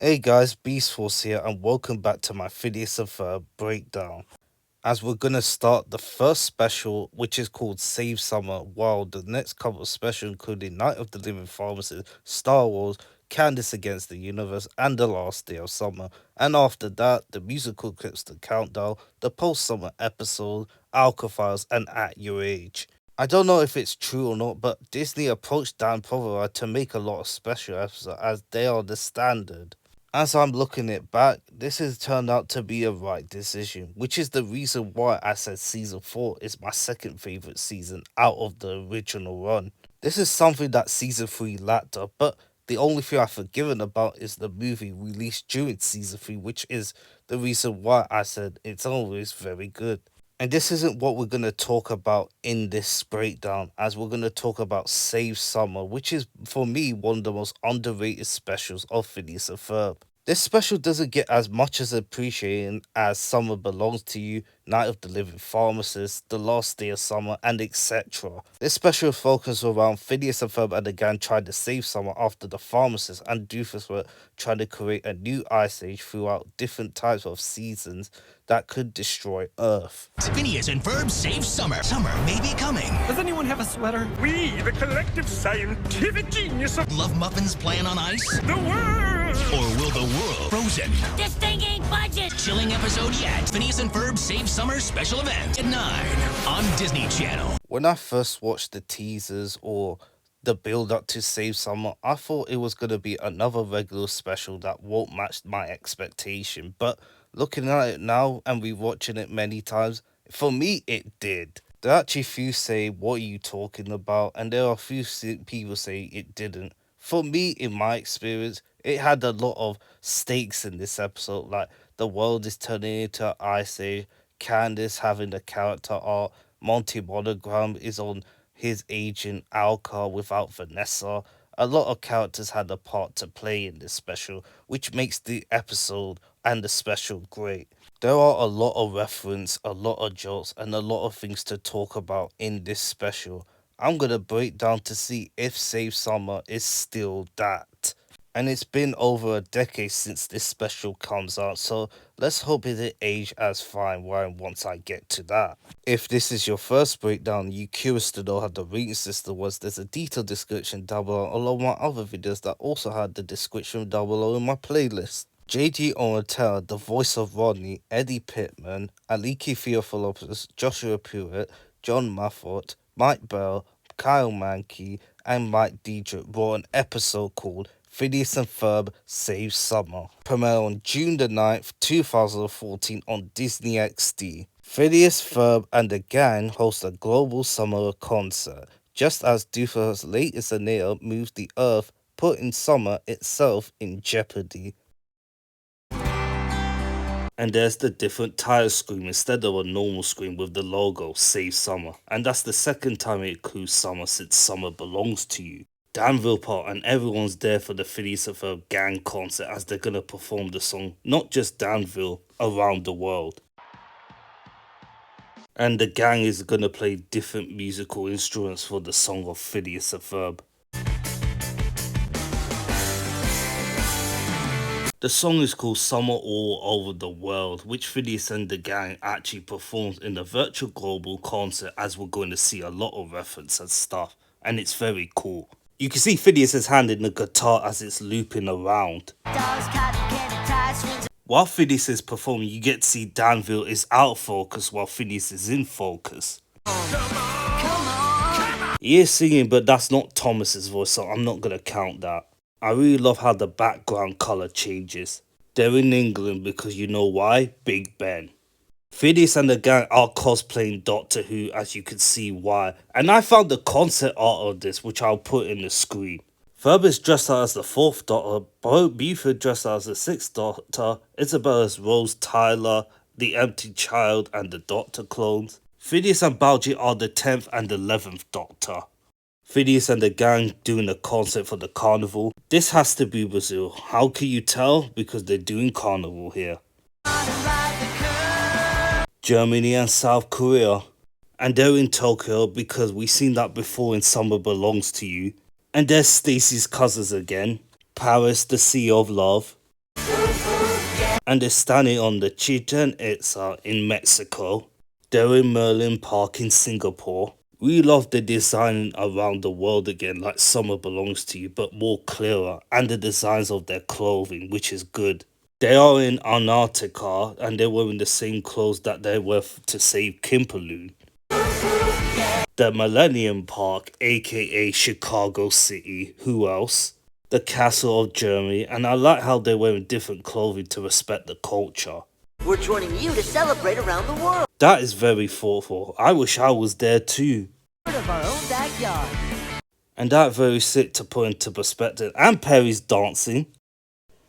Hey guys, Beast Force here, and welcome back to my Phineas and Ferb breakdown. As we're gonna start the first special, which is called Save Summer, while the next couple of specials, including Night of the Living Pharmacist, Star Wars, Candace Against the Universe, and The Last Day of Summer. And after that, the musical clips, The Countdown, the post-summer episode, Alka and At Your Age. I don't know if it's true or not, but Disney approached Dan Provorod to make a lot of special episodes as they are the standard. As I'm looking it back, this has turned out to be a right decision, which is the reason why I said season 4 is my second favourite season out of the original run. This is something that season 3 lacked of, but the only thing I've forgiven about is the movie released during season 3, which is the reason why I said it's always very good. And this isn't what we're going to talk about in this breakdown, as we're going to talk about Save Summer, which is, for me, one of the most underrated specials of Phineas and Ferb. This special doesn't get as much as appreciated as Summer Belongs to You, Night of the Living Pharmacist, The Last Day of Summer, and etc. This special focuses around Phineas and Ferb and the gang trying to save Summer after the pharmacist and Doofus were trying to create a new ice age throughout different types of seasons that could destroy Earth. Phineas and Ferb save Summer. Summer may be coming. Does anyone have a sweater? We, the collective scientific genius of Love muffins playing on ice? the world! Or will the world frozen? This thing ain't budget. Chilling episode yet. Phineas and Ferb save Summer special event at 9 on Disney Channel. When I first watched the teasers or the build up to Save Summer, I thought it was going to be another regular special that won't match my expectation, but looking at it now and rewatching it many times, for me it did. There are actually few say, what are you talking about? And there are a few people say it didn't. For me, in my experience, it had a lot of stakes in this episode, like the world is turning into an ice age, Candace having a character arc, Monty Monogram is on his agent Alka without Vanessa. A lot of characters had a part to play in this special, which makes the episode and the special great. There are a lot of reference, a lot of jokes, and a lot of things to talk about in this special. I'm gonna break down to see if Save Summer is still that. And it's been over a decade since this special comes out, so let's hope it age as fine once I get to that. If this is your first breakdown, you're curious to know how the rating system was, there's a detailed description down below along my other videos that also had the description down below in my playlist. J.D. Onatera, the voice of Rodney, Eddie Pittman, Aliki Theophilopoulos, Joshua Pruitt, John Maffort, Mike Bell, Kyle Mankey, and Mike Diedrich wrote an episode called Phineas and Ferb Save Summer, premiered on June the 9th, 2014 on Disney XD. Phineas, Ferb, and the gang host a global summer concert, just as Doofus' latest Anea moves the Earth, putting summer itself in jeopardy. And there's the different tile screen instead of a normal screen with the logo Save Summer, and that's the second time it includes summer since Summer Belongs to You. Danville part and everyone's there for the Phineas and Ferb gang concert as they're gonna perform the song, not just Danville, around the world. And the gang is gonna play different musical instruments for the song of Phineas and Ferb. The song is called Summer All Over the World, which Phineas and the gang actually performs in the virtual global concert, as we're going to see a lot of reference and stuff, and it's very cool. You can see Phineas' hand in the guitar as it's looping around. While Phineas is performing, you get to see Danville is out of focus while Phineas is in focus. He is singing, but that's not Thomas's voice, so I'm not going to count that. I really love how the background colour changes. They're in England because you know why? Big Ben. Phineas and the gang are cosplaying Doctor Who, as you can see why, and I found the concept art of this, which I'll put in the screen. Ferb is dressed out as the 4th Doctor, Buford dressed out as the 6th Doctor, Isabel as Rose Tyler, the Empty Child and the Doctor clones. Phineas and Baljeet are the 10th and 11th Doctor. Phineas and the gang doing a concert for the carnival. This has to be Brazil. How can you tell? Because they're doing carnival here. Germany and South Korea. And they're in Tokyo because we've seen that before in Summer Belongs to You. And there's Stacy's cousins again. Paris, the Sea of Love. And they're standing on the Chichen Itza in Mexico. They're in Merlin Park in Singapore. We love the design around the world again, like Summer Belongs to You, but more clearer, and the designs of their clothing, which is good. They are in Antarctica, and they're wearing the same clothes that they wear to save Kimperloon. The Millennium Park, aka Chicago City, who else? The Castle of Germany, and I like how they're wearing different clothing to respect the culture. We're joining you to celebrate around the world. That is very thoughtful. I wish I was there too. Of our own backyard. And that very sick to put into perspective. And Perry's dancing.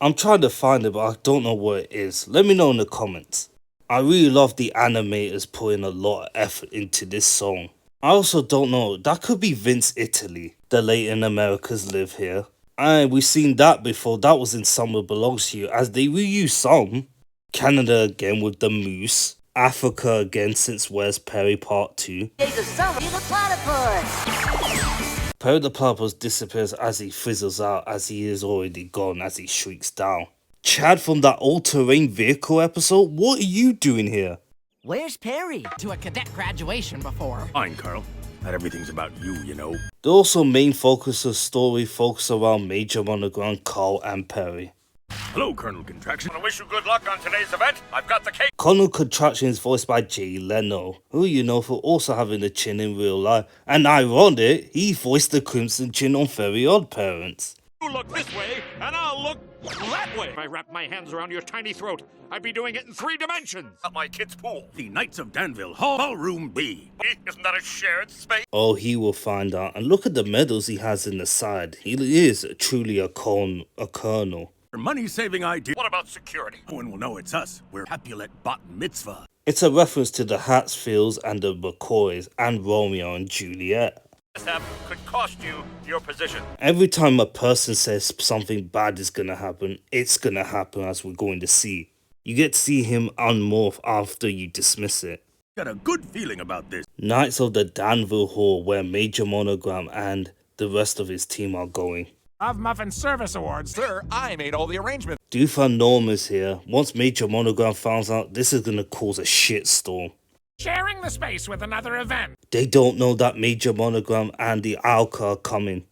I'm trying to find it, but I don't know where it is. Let me know in the comments. I really love the animators putting a lot of effort into this song. I also don't know, that could be Vince Italy. The Latin Americas live here. And we've seen that before, that was in Summer Belongs to You, as they reuse some. Canada again with the moose. Africa again since Where's Perry Part 2. Days of summer, the platypus. Perry the Platypus disappears as he fizzles out, as he is already gone, as he shrieks down. Chad from that all-terrain vehicle episode, what are you doing here? Where's Perry? To a cadet graduation before. Fine, Carl. Not everything's about you, you know. The also main focus of the story focuses around Major Monogram, Carl and Perry. Hello, Colonel Contraction. I wish you good luck on today's event. I've got the cake. Colonel Contraction is voiced by Jay Leno, who you know for also having a chin in real life, and ironic, he voiced the Crimson Chin on Very Odd Parents. You look this way, and I'll look that way. If I wrap my hands around your tiny throat, I'd be doing it in 3 dimensions. At my kid's pool. The Knights of Danville, Ballroom B. Isn't that a shared space? Oh, he will find out, and look at the medals he has in the side. He is truly a colonel. Money-saving idea. What about security? No one will know it's us. We're Capulet Bat Mitzvah. It's a reference to the Hatfields and the McCoys and Romeo and Juliet. This could cost you your position. Every time a person says something bad is gonna happen, it's gonna happen, as we're going to see. You get to see him unmorph after you dismiss it. Got a good feeling about this. Knights of the Danville Hall, where Major Monogram and the rest of his team are going. Of Muffin Service Awards. Sir, I made all the arrangements. Doofus Norm is here. Once Major Monogram finds out, this is gonna cause a shitstorm. Sharing the space with another event. They don't know that Major Monogram and the Alka are coming.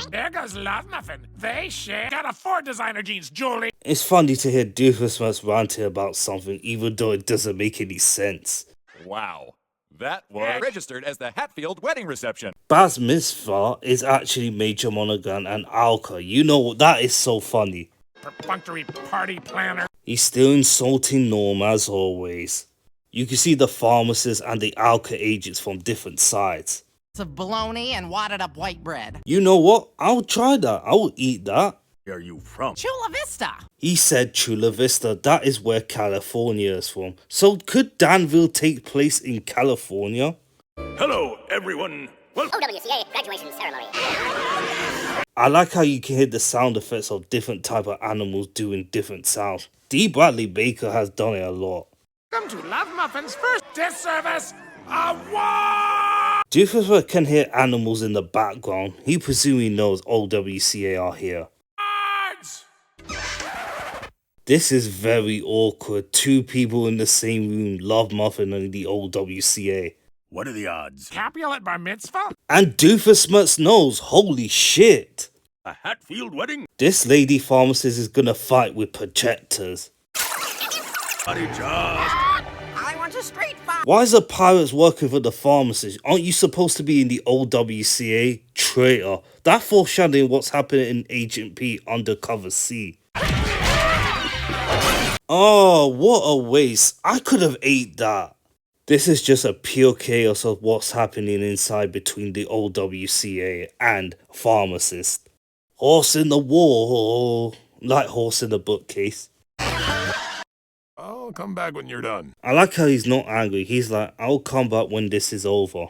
There goes Love Muffin. They share. Gotta afford designer jeans, Julie. It's funny to hear Doofus must ranting about something, even though it doesn't make any sense. Wow. That was registered as the Hatfield wedding reception. Baz Mitzvah is actually Major Monogram and Alka. You know, that is so funny. Perfunctory party planner. He's still insulting Norm as always. You can see the pharmacists and the Alka agents from different sides. Of bologna and wadded up white bread. You know what? I'll try that. I'll eat that. Where are you from? Chula Vista. He said Chula Vista. That is where California is from. So could Danville take place in California? Hello, everyone. Welcome. OWCA graduation ceremony. I like how you can hear the sound effects of different type of animals doing different sounds. D. Bradley Baker has done it a lot. Come to Love Muffin's first disservice award. Doofus can hear animals in the background. He presumably knows OWCA are here. This is very awkward. 2 people in the same room, Love Muffin and the OWCA. What are the odds? Capulet Bar Mitzvah? And Doofus Smuts knows. Holy shit. A Hatfield wedding? This lady pharmacist is gonna fight with projectors. Buddy job. I want a straight fight. Why is the pirates working for the pharmacist? Aren't you supposed to be in the OWCA? Traitor. That foreshadowing what's happening in Agent P Undercover C. Oh, what a waste. I could have ate that. This is just a pure chaos of what's happening inside between the OWCA and pharmacist. Horse in the wall. Like horse in the bookcase. I'll come back when you're done. I like how he's not angry. He's like, I'll come back when this is over.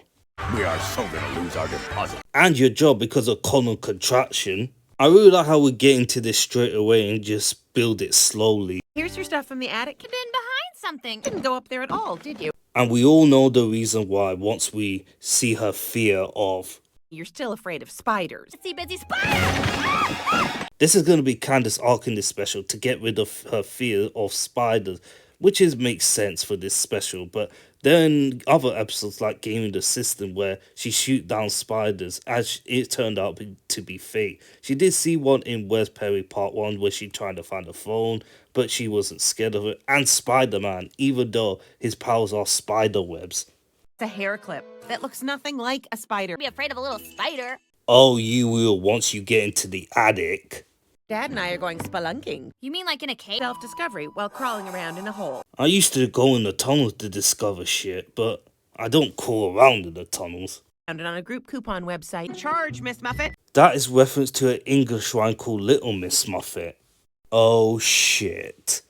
We are so gonna lose our deposit. And your job because of colon contraction. I really like how we get into this straight away and just build it slowly. Here's your stuff from the attic. Hidden behind something. Didn't go up there at all, did you? And we all know the reason why once we see her fear of. You're still afraid of spiders. Itsy bitsy spider! This is going to be Candace arc in this special to get rid of her fear of spiders, which makes sense for this special. But then other episodes like Gaming the System where she shoot down spiders, as it turned out to be fake. She did see one in Where's Perry Part 1 where she tried to find a phone, but she wasn't scared of it. And Spider-Man, even though his powers are spider webs. It's a hair clip that looks nothing like a spider. Be afraid of a little spider. Oh, you will once you get into the attic. Dad and I are going spelunking. You mean like in a cave? Self-discovery while crawling around in a hole. I used to go in the tunnels to discover shit, but I don't crawl around in the tunnels. Found it on a group coupon website. Charge, Miss Muffet. That is reference to an English rhyme called Little Miss Muffet. Oh shit.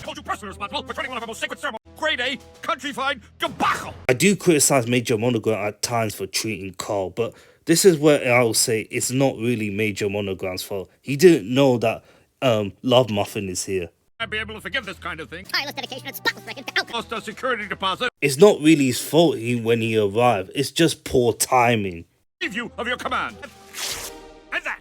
Hold you personally responsible for turning one of our most sacred ceremonies. Grade A, countrified debacle. I do criticize Major Monogram at times for treating Carl, but this is where I will say it's not really Major Monogram's fault. He didn't know that Love Muffin is here. I'd be able to forgive this kind of thing. Tireless dedication and spotless record to outcome. Lost a security deposit. It's not really his fault when he arrived. It's just poor timing. Leave you of your command. And that.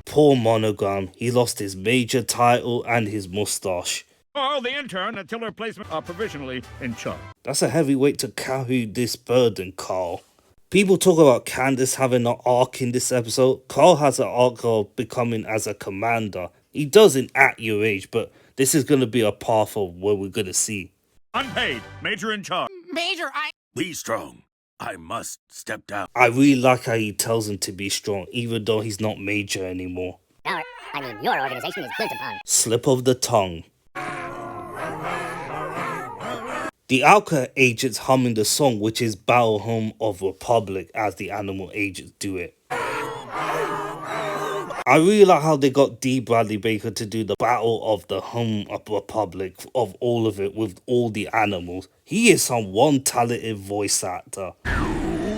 Poor Monogram. He lost his major title and his mustache. Or the intern until her placement are provisionally in charge. That's a heavy weight to carry this burden, Carl. People talk about Candace having an arc in this episode. Carl has an arc of becoming as a commander. He doesn't at your age, but this is going to be a path of where we're going to see. Unpaid. Major in charge. Major, Be strong. I must step down. I really like how he tells him to be strong, even though he's not major anymore. Your organization is built upon. Slip of the tongue. The Alka agents humming the song, which is Battle Home of Republic, as the animal agents do it. I really like how they got D. Bradley Baker to do the Battle of the Home of Republic of all of it with all the animals. He is some one talented voice actor. Oh,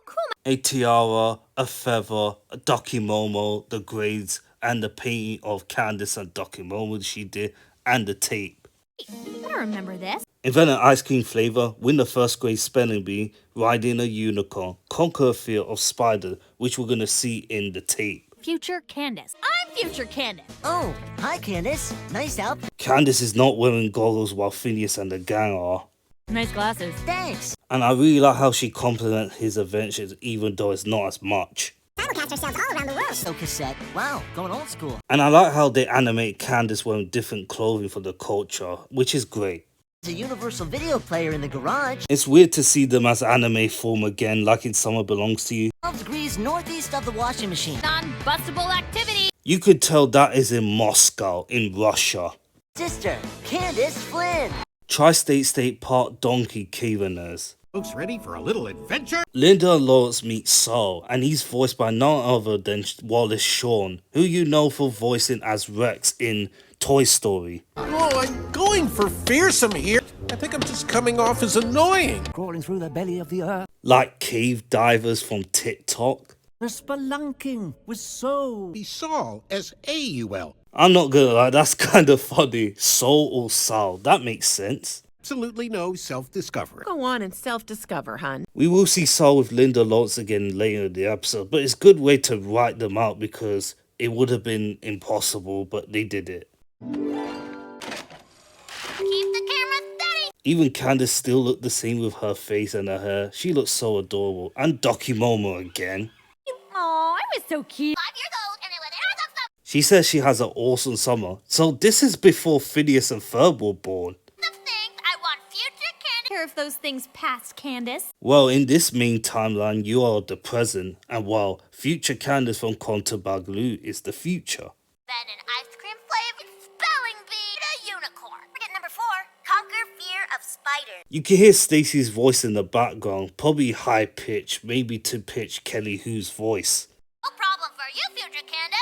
cool. A tiara, a feather, a Dokimomo, the grades, and the painting of Candace and Dokimomo she did, and the tape. I remember this. Invent an ice cream flavor, win the first grade spelling bee, ride in a unicorn, conquer a fear of spider, which we're gonna see in the tape. Future Candace. I'm Future Candace. Oh, hi, Candace. Nice outfit. Candace is not wearing goggles while Phineas and the gang are. Nice glasses. Thanks. And I really like how she compliments his adventures even though it's not as much. Simulcast ourselves all around the world. So cassette. Wow, going old school. And I like how they animate Candace wearing different clothing for the culture, which is great. There's a universal video player in the garage. It's weird to see them as anime form again, like in Summer Belongs to You. 12 degrees northeast of the washing machine. Non-bustable activity. You could tell that is in Moscow, in Russia. Sister, Candace Flynn. Tri-State State Park Donkey Caveners. Folks ready for a little adventure? Linda Lawrence meets Saul, and he's voiced by none other than Wallace Shawn, who you know for voicing as Rex in Toy Story. Oh, I'm going for fearsome here. I think I'm just coming off as annoying. Crawling through the belly of the earth. Like cave divers from TikTok. The spelunking was so... Be Saul, S-A-U-L. I'm not gonna lie, that's kind of funny. Soul or Sal, that makes sense. Absolutely no self-discovery. Go on and self-discover, hun. We will see Saul with Linda Lawrence again later in the episode, but it's a good way to write them out because it would have been impossible, but they did it. Keep the camera steady. Even Candace still looked the same with her face and her hair. She looks so adorable. And Dokimomo again. Oh, I was so cute. 5 years old and it was She says she has an awesome summer. So this is before Phineas and Ferb were born. things I want future Candace. Care if those things past Candace. Well, in this main timeline, you are the present, and while future Candace from Contabaglu is the future. Then an ice cream flavored spelling bee. A unicorn. Forget number 4. Conquer fear of spiders. You can hear Stacy's voice in the background, probably high pitch, maybe to pitch Kelly Hu's voice. No problem for you, future Candace.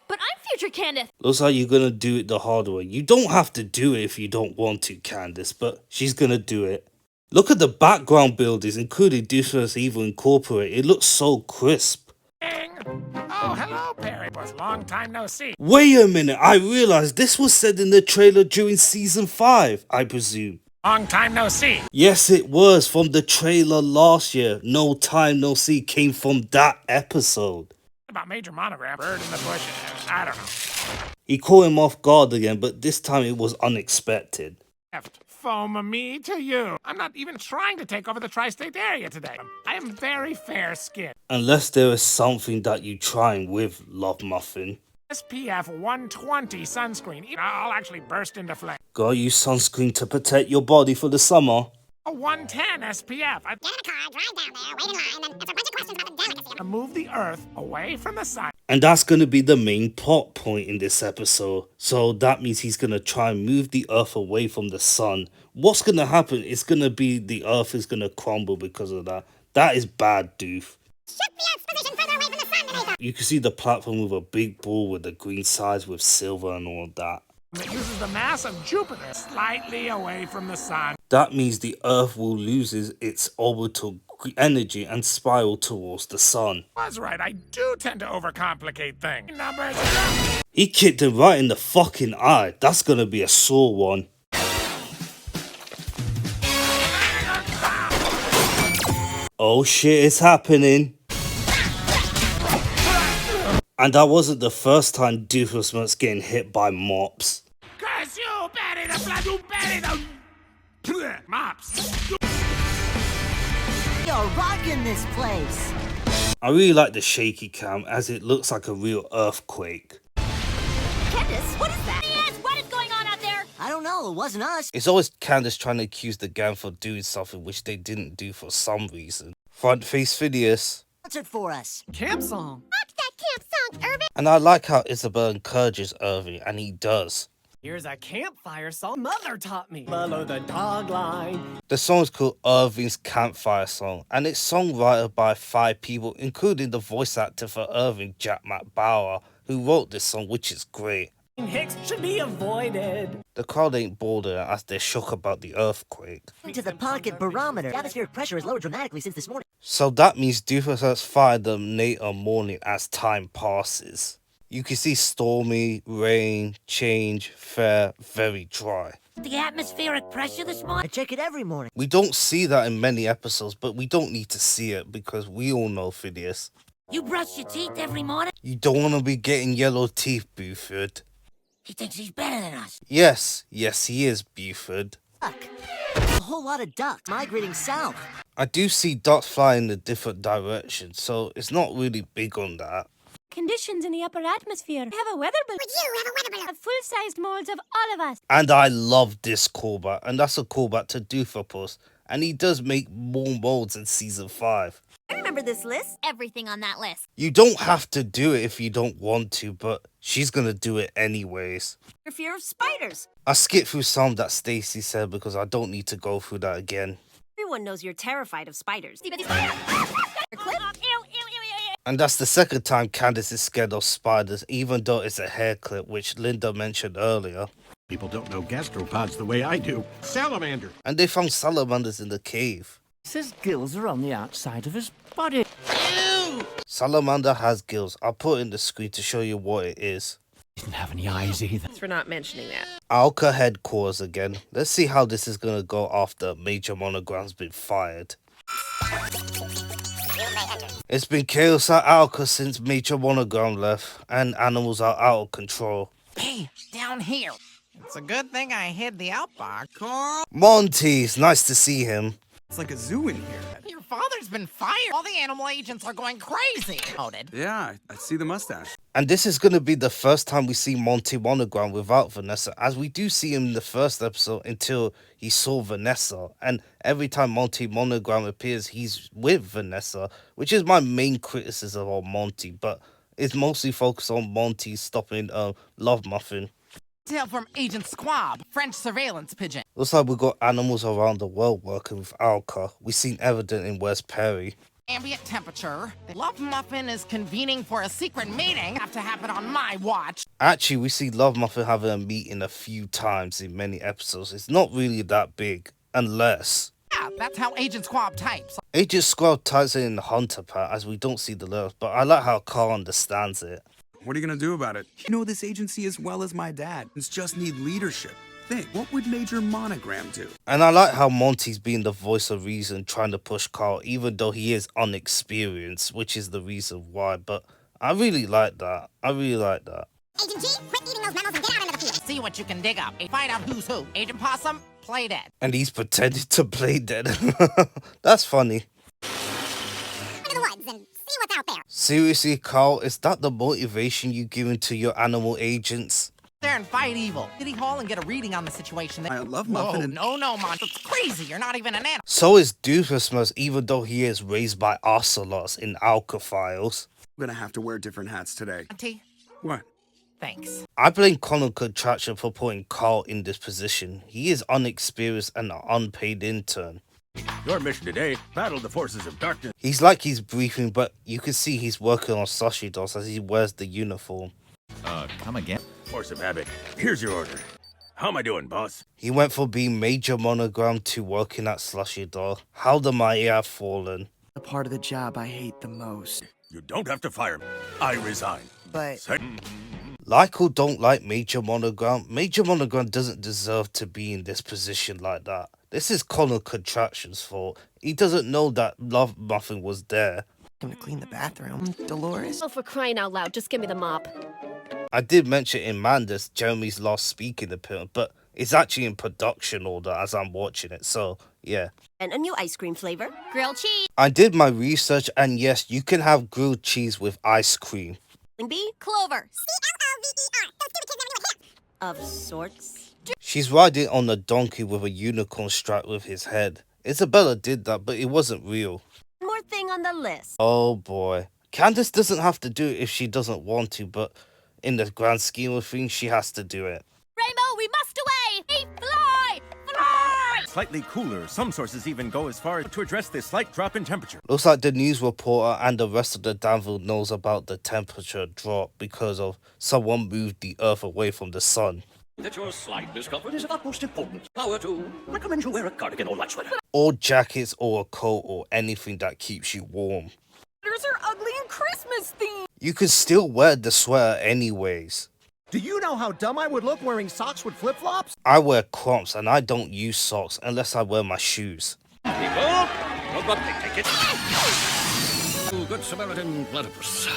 But I'm future Candace. Looks like you're gonna do it the hard way. You don't have to do it if you don't want to, Candace, but she's gonna do it. Look at the background buildings, including Deuces Evil Incorporated. It looks so crisp. Oh, hello, Perry. Boys, long time no see. Wait a minute, I realized this was said in the trailer during season 5, I presume. Long time no see. Yes, it was from the trailer last year. No Time No See came from that episode. About Major Monogram, bird in the bush. I don't know. He caught him off guard again, but this time it was unexpected. Foam me to you. I'm not even trying to take over the tri-state area today. I am very fair-skinned. Unless there is something that you trying with, Love Muffin. SPF 120 sunscreen. I'll actually burst into flame. Gotta use sunscreen to protect your body for the summer. A 110 SPF. Get a car, drive down there, wait in line, and answer a bunch of questions about the delicacy. To move the Earth away from the sun. And that's gonna be the main plot point in this episode. So that means he's gonna try and move the Earth away from the sun. What's gonna happen? It's gonna be the Earth is gonna crumble because of that. That is bad, doof. Shift the Earth's position further away from the sun, Navigator. You can see the platform with a big ball with the green sides with silver and all of that. It uses the mass of Jupiter slightly away from the sun. That means the Earth will lose its orbital energy and spiral towards the sun. Was right, I do tend to overcomplicate things. Numbers. He kicked him right in the fucking eye. That's gonna be a sore one. Oh shit, it's happening. And that wasn't the first time Doofus was getting hit by mops. Curse you, bury the blood, you bury the mops. You're rocking this place. I really like the shaky cam as it looks like a real earthquake. Candace, what is that? Yes, what is going on out there? I don't know, it wasn't us. It's always Candace trying to accuse the gang for doing something which they didn't do for some reason. Front face Phineas. What's it for us? Camp song. What's that camp song, Irving? And I like how Isabel encourages Irving, and he does. Here's a campfire song Mother taught me. Follow the dog line. The song is called Irving's Campfire Song, and it's songwritten by 5 people, including the voice actor for Irving, Jack McBauer, who wrote this song, which is great. Hicks should be avoided. The crowd ain't bothered as they're shook about the earthquake. To the pocket barometer. Atmospheric pressure has lowered dramatically since this morning. So that means Doofus has fired them later morning as time passes. You can see stormy, rain, change, fair, very dry. The atmospheric pressure this morning? I check it every morning. We don't see that in many episodes, but we don't need to see it because we all know Phineas. You brush your teeth every morning? You don't want to be getting yellow teeth, Buford. He thinks he's better than us. Yes, he is, Buford. Duck. A whole lot of ducks migrating south. I do see ducks flying in a different direction, so it's not really big on that. Conditions in the upper atmosphere. We have a weather balloon. Would you have a weather balloon? Have full-sized molds of all of us. And I love this callback, and that's a callback to Doofus, and he does make more molds in season 5. I remember this list. Everything on that list. You don't have to do it if you don't want to, but she's gonna do it anyways. Your fear of spiders. I skipped through some that Stacy said because I don't need to go through that again. Everyone knows you're terrified of spiders. And that's the second time Candace is scared of spiders, even though it's a hair clip, which Linda mentioned earlier. People don't know gastropods the way I do. Salamander. And they found salamanders in the cave. His gills are on the outside of his body. Salamander has gills. I'll put it in the screen to show you what it is. Didn't have any eyes either. Thanks for not mentioning that. Alka headquarters again. Let's see how this is gonna go after Major Monogram's been fired. It's been chaos at Alka since Major Monogram left, and animals are out of control. Hey, down here. It's a good thing I hid the outbox. Carl? Monty, it's nice to see him. It's like a zoo in here. Your father's been fired. All the animal agents are going crazy. Noted. Yeah, I see the mustache. And this is going to be the first time we see Monty Monogram without Vanessa, as we do see him in the first episode until he saw Vanessa. And every time Monty Monogram appears, he's with Vanessa, which is my main criticism of Monty, but it's mostly focused on Monty stopping Love Muffin. Tale from Agent Squab, French surveillance pigeon. Looks like we've got animals around the world working with Alka. We've seen evidence in West Perry. Ambient temperature. Love Muffin is convening for a secret meeting. Have to happen on my watch. Actually, we see Love Muffin having a meeting a few times in many episodes. It's not really that big, unless... Yeah, that's how Agent Squab types. Agent Squab types it in the Hunter part, as we don't see the letters, but I like how Carl understands it. What are you gonna do about it? You know this agency as well as my dad. It's just need leadership. think. What would Major Monogram do? And I like how Monty's being the voice of reason, trying to push Carl, even though he is unexperienced, which is the reason why. But I really like that. I really like that. Agent G, quit eating those memos and get out into the field. See what you can dig up. Find out who's who. Agent Possum, play dead. And he's pretending to play dead. That's funny. Into the woods and see what's out there. Seriously, Carl, is that the motivation you giving to your animal agents? There and fight evil. City Hall and get a reading on the situation. I love Muffin and... No, Mon. It's crazy. You're not even an animal. So is Doofusmus, even though he is raised by ocelots in Alcophiles. I'm gonna have to wear different hats today. Auntie, What? thanks. I blame Colonel Contraction for putting Carl in this position. He is unexperienced and an unpaid intern. Your mission today, battle the forces of darkness. He's like he's briefing, but you can see he's working on slushy dolls as he wears the uniform. Come again? Force of habit. Here's your order. How am I doing, boss? He went from being Major Monogram to working at slushy doll. How the mighty have fallen. The part of the job I hate the most. You don't have to fire me. I resign. But Like or don't like Major Monogram, Major Monogram doesn't deserve to be in this position like that. This is Colonel Contraction's fault. He doesn't know that Love Muffin was there. I'm gonna clean the bathroom. Dolores? Oh, for crying out loud, just give me the mop. I did mention in Mandus Jeremy's last speaking appearance, but it's actually in production order as I'm watching it, so yeah. And a new ice cream flavor. Grilled cheese. I did my research, and yes, you can have grilled cheese with ice cream. B. Clover. C-L-O-V-E-R. Those stupid kids never knew what hit. Of sorts. She's riding on a donkey with a unicorn strapped with his head. Isabella did that, but it wasn't real. More thing on the list. Oh boy. Candace doesn't have to do it if she doesn't want to, but in the grand scheme of things, she has to do it. Rainbow, we must away. Hey, fly! Fly! Slightly cooler. Some sources even go as far as to address this slight drop in temperature. Looks like the news reporter and the rest of the Danville knows about the temperature drop because of someone moved the Earth away from the sun. That your slight discomfort is of utmost importance. Power to recommend you wear a cardigan or light sweater. Or jackets or a coat or anything that keeps you warm. Sweaters are ugly and Christmas themed. You can still wear the sweater anyways. Do you know how dumb I would look wearing socks with flip-flops? I wear crumps and I don't use socks unless I wear my shoes. People, take it. Good Samaritan platypus.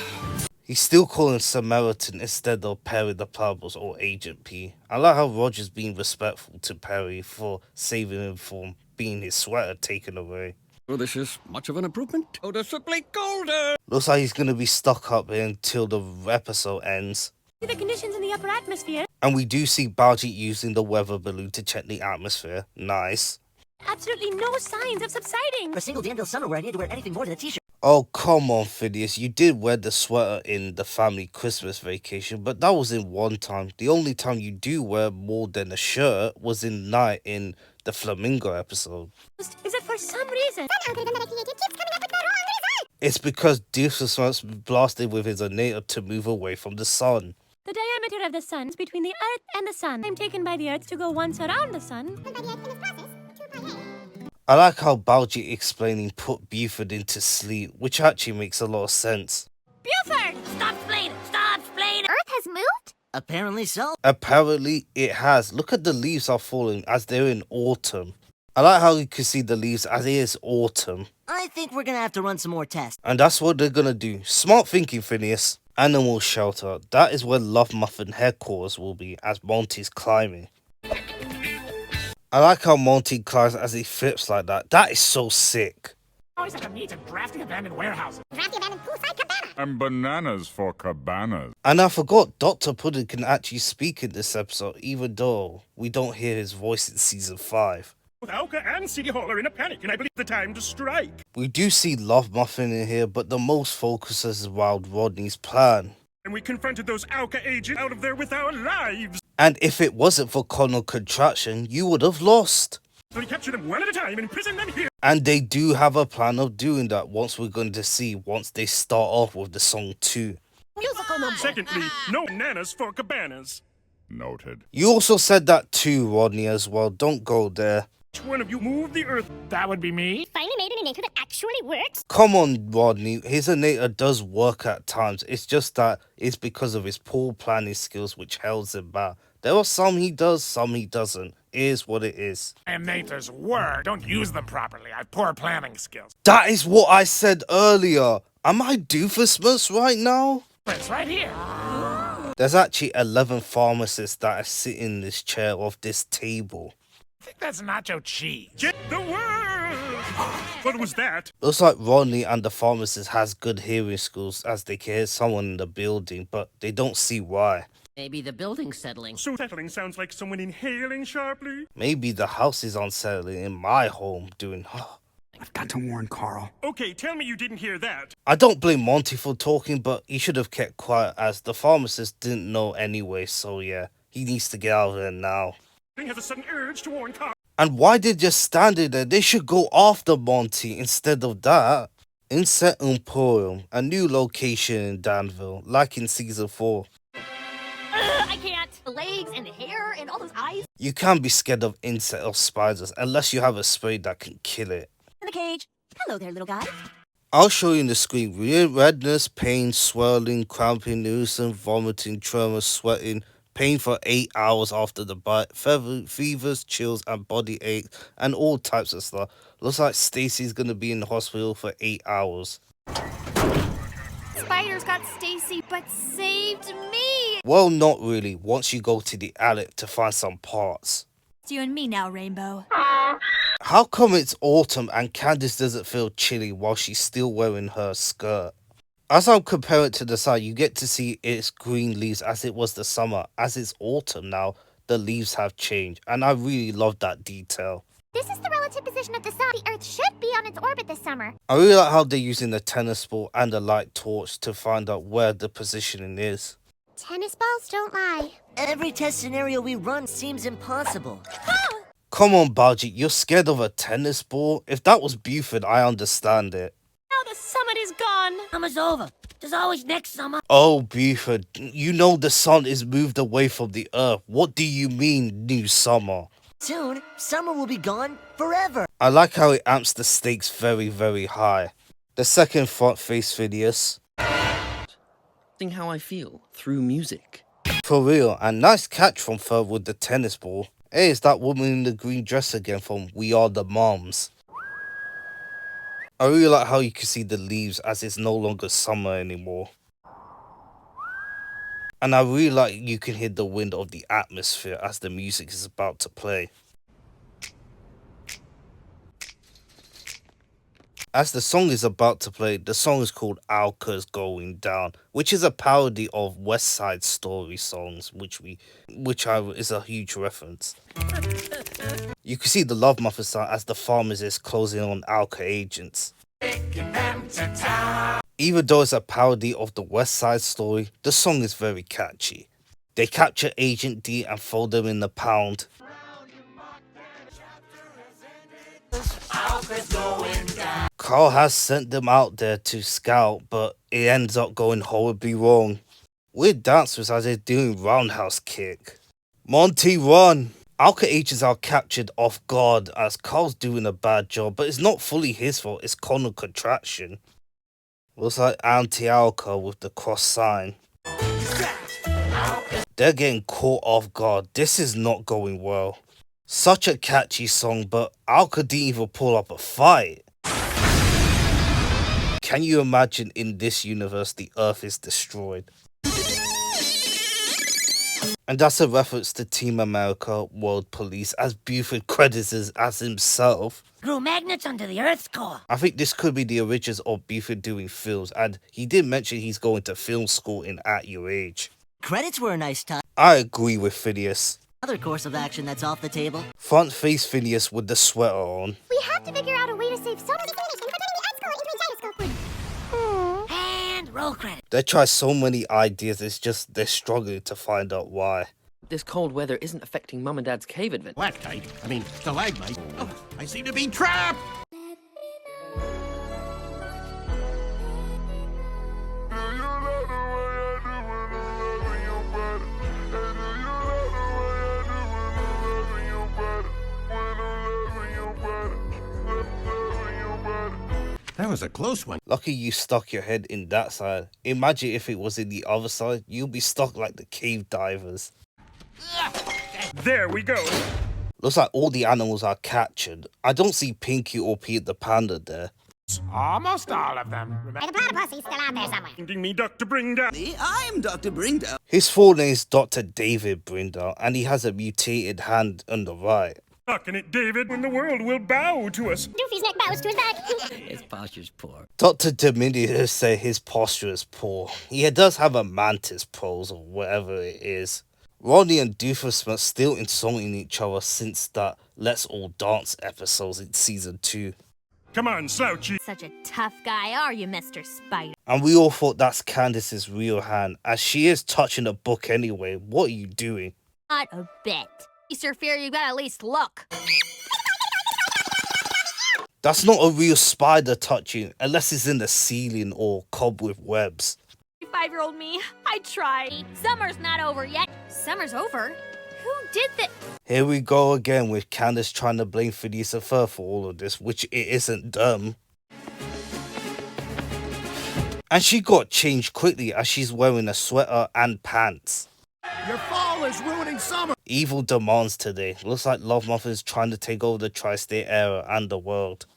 He's still calling Samaritan instead of Perry the Platypus or Agent P. I like how Roger's being respectful to Perry for saving him from being his sweater taken away. Oh, this is much of an improvement. Oh, noticeably colder. Looks like he's gonna be stuck up here until the episode ends. The conditions in the upper atmosphere. And we do see Baljeet using the weather balloon to check the atmosphere. Nice. Absolutely no signs of subsiding. For a single Danville summer where I need to wear anything more than a t-shirt. Oh, come on, Phineas. You did wear the sweater in the family Christmas vacation, but that was in one time. The only time you do wear more than a shirt was in night in the Flamingo episode. Is it for some reason? Some algorithm that I created keeps coming up with the wrong result. It's because Doofusmus blasted with his Anata to move away from the sun. The diameter of the sun is between the Earth and the sun. I'm taken by the Earth to go once around the sun. And by the Earth in this process, 2 pi a. I like how Baljeet explaining put Buford into sleep, which actually makes a lot of sense. Buford! Stop explaining! Stop explaining! Earth has moved? Apparently so. Apparently it has. Look at the leaves are falling as they're in autumn. I like how you can see the leaves as it is autumn. I think we're gonna have to run some more tests. And that's what they're gonna do. Smart thinking, Phineas. Animal shelter. That is where Love Muffin headquarters will be as Monty's climbing. I like how Monty climbs as he flips like that. That is so sick. Always like a neat and drafty abandoned warehouse. Drafty abandoned poolside cabana. And bananas for cabanas. And I forgot Dr. Pudding can actually speak in this episode, even though we don't hear his voice in season 5. Alka and City Hall are in a panic, and I believe the time to strike. We do see Love Muffin in here, but the most focus is around Rodney's plan. And we confronted those Alka agents out of there with our lives. And if it wasn't for Colonel Contraction, you would have lost. So we capture them one at a time and imprison them here. And they do have a plan of doing that once we're going to see once they start off with the song 2. Musical number. Secondly, no nanas for cabanas. Noted. You also said that too, Rodney, as well. Don't go there. Which one of you moved the earth? That would be me. Finally made an Anata that actually works. Come on, Rodney. His Anata does work at times. It's just that it's because of his poor planning skills which holds him back. There are some he does, some he doesn't. It is what it is. Animators work. Don't use them properly. I have poor planning skills. That is what I said earlier. Am I doofusmus right now? It's right here. There's actually 11 pharmacists that are sitting in this chair of this table. I think that's nacho cheese. Get the word! What was that? Looks like Rodney and the pharmacist has good hearing skills as they can hear someone in the building, but they don't see why. Maybe the building's settling. So settling sounds like someone inhaling sharply. Maybe the house is unsettling in my home doing... I've got to warn Carl. Okay, tell me you didn't hear that. I don't blame Monty for talking, but he should have kept quiet as the pharmacist didn't know anyway, so yeah, he needs to get out of there now. He has a sudden urge to warn Carl. And why they just stand there? They should go after Monty instead of that. Insect Emporium, a new location in Danville, like in season 4. I can't. The legs and the hair and all those eyes. You can't be scared of insect or spiders unless you have a spray that can kill it. In the cage. Hello there, little guy. I'll show you in the screen. Redness, pain, swelling, cramping, nuisance, vomiting, tremor, sweating, pain for 8 hours after the bite, fevers, chills, and body aches, and all types of stuff. Looks like Stacy's gonna be in the hospital for 8 hours. Spiders got Stacy, but saved me. Well, not really, once you go to the attic to find some parts. It's you and me now, Rainbow. How come it's autumn and Candace doesn't feel chilly while she's still wearing her skirt? As I'm comparing it to the side, you get to see its green leaves as it was the summer. As it's autumn now, the leaves have changed, and I really love that detail. This is the relative position of the sun. The Earth should be on its orbit this summer. I really like how they're using the tennis ball and the light torch to find out where the positioning is. Tennis balls don't lie. Every test scenario we run seems impossible. Come on, Balji, you're scared of a tennis ball? If that was Buford, I understand it. Now the summit is gone. Summer's over. There's always next summer. Oh, Buford, you know the sun is moved away from the earth. What do you mean, new summer? Soon, summer will be gone forever. I like how it amps the stakes very, very high. The second front face Phineas. Sing how I feel through music. For real, and nice catch from Ferb with the tennis ball. Hey, it's that woman in the green dress again from We Are the Moms. I really like how you can see the leaves as it's no longer summer anymore. And I really like you can hear the wind of the atmosphere as the music is about to play. As the song is about to play, the song is called Alka's Going Down, which is a parody of West Side Story songs, which is a huge reference. You can see the Love Muffin song as the farmers is closing on Alka agents. Even though it's a parody of the West Side Story, the song is very catchy. They capture Agent D and throw them in the pound. Carl has sent them out there to scout, but it ends up going horribly wrong. Weird dancers as they're doing roundhouse kick. Monty, run! Alka agents are captured off guard as Carl's doing a bad job, but it's not fully his fault, it's Conal Contraction. Looks like anti-Alka with the cross sign. They're getting caught off guard. This is not going well. Such a catchy song, but Alka didn't even pull up a fight. Can you imagine in this universe the Earth is destroyed? And that's a reference to Team America World Police as Buford credits as himself. Grew magnets under the Earth's core. I think this could be the origins of Buford doing films, and he did mention he's going to film school in At Your Age. Credits were a nice touch. I agree with Phineas. Other course of action that's off the table. Front face Phineas with the sweater on. We have to figure out a way to save so much And roll credit. They try so many ideas, it's just they're struggling to find out why. This cold weather isn't affecting Mum and Dad's cave adventure. Lactite? I mean, stalagmite. Oh, I seem to be trapped! That was a close one. Lucky you stuck your head in that side. Imagine if it was in the other side, you'd be stuck like the cave divers. There we go. Looks like all the animals are captured. I don't see Pinky or Pete the panda there. Almost all of them. The platypus is still out there somewhere. Finding me, Dr. Brinda. I'm Dr. Bringdown. His full name is Dr. David Brindle, and he has a mutated hand on the right. Knocking it, David, when the world will bow to us. Doofy's neck bows to his back. His posture's poor. Dr. Dominius say his posture is poor. He does have a mantis pose or whatever it is. Rodney and Doofus are still insulting each other since that Let's All Dance episodes in season 2. Come on, Slouchy. Such a tough guy, are you, Mr. Spider? And we all thought that's Candace's real hand, as she is touching a book anyway. What are you doing? Not a bit. Mr. Fear, you gotta at least look. That's not a real spider touching, unless it's in the ceiling or covered with webs. 5-year-old me, I tried. Summer's not over yet. Summer's over? Who did that? Here we go again with Candace trying to blame Phineas and Ferb for all of this, which it isn't dumb. And she got changed quickly as she's wearing a sweater and pants. Your fall is ruining summer. Evil demands today. Looks like Love Muffin's trying to take over the tri-state area and the world.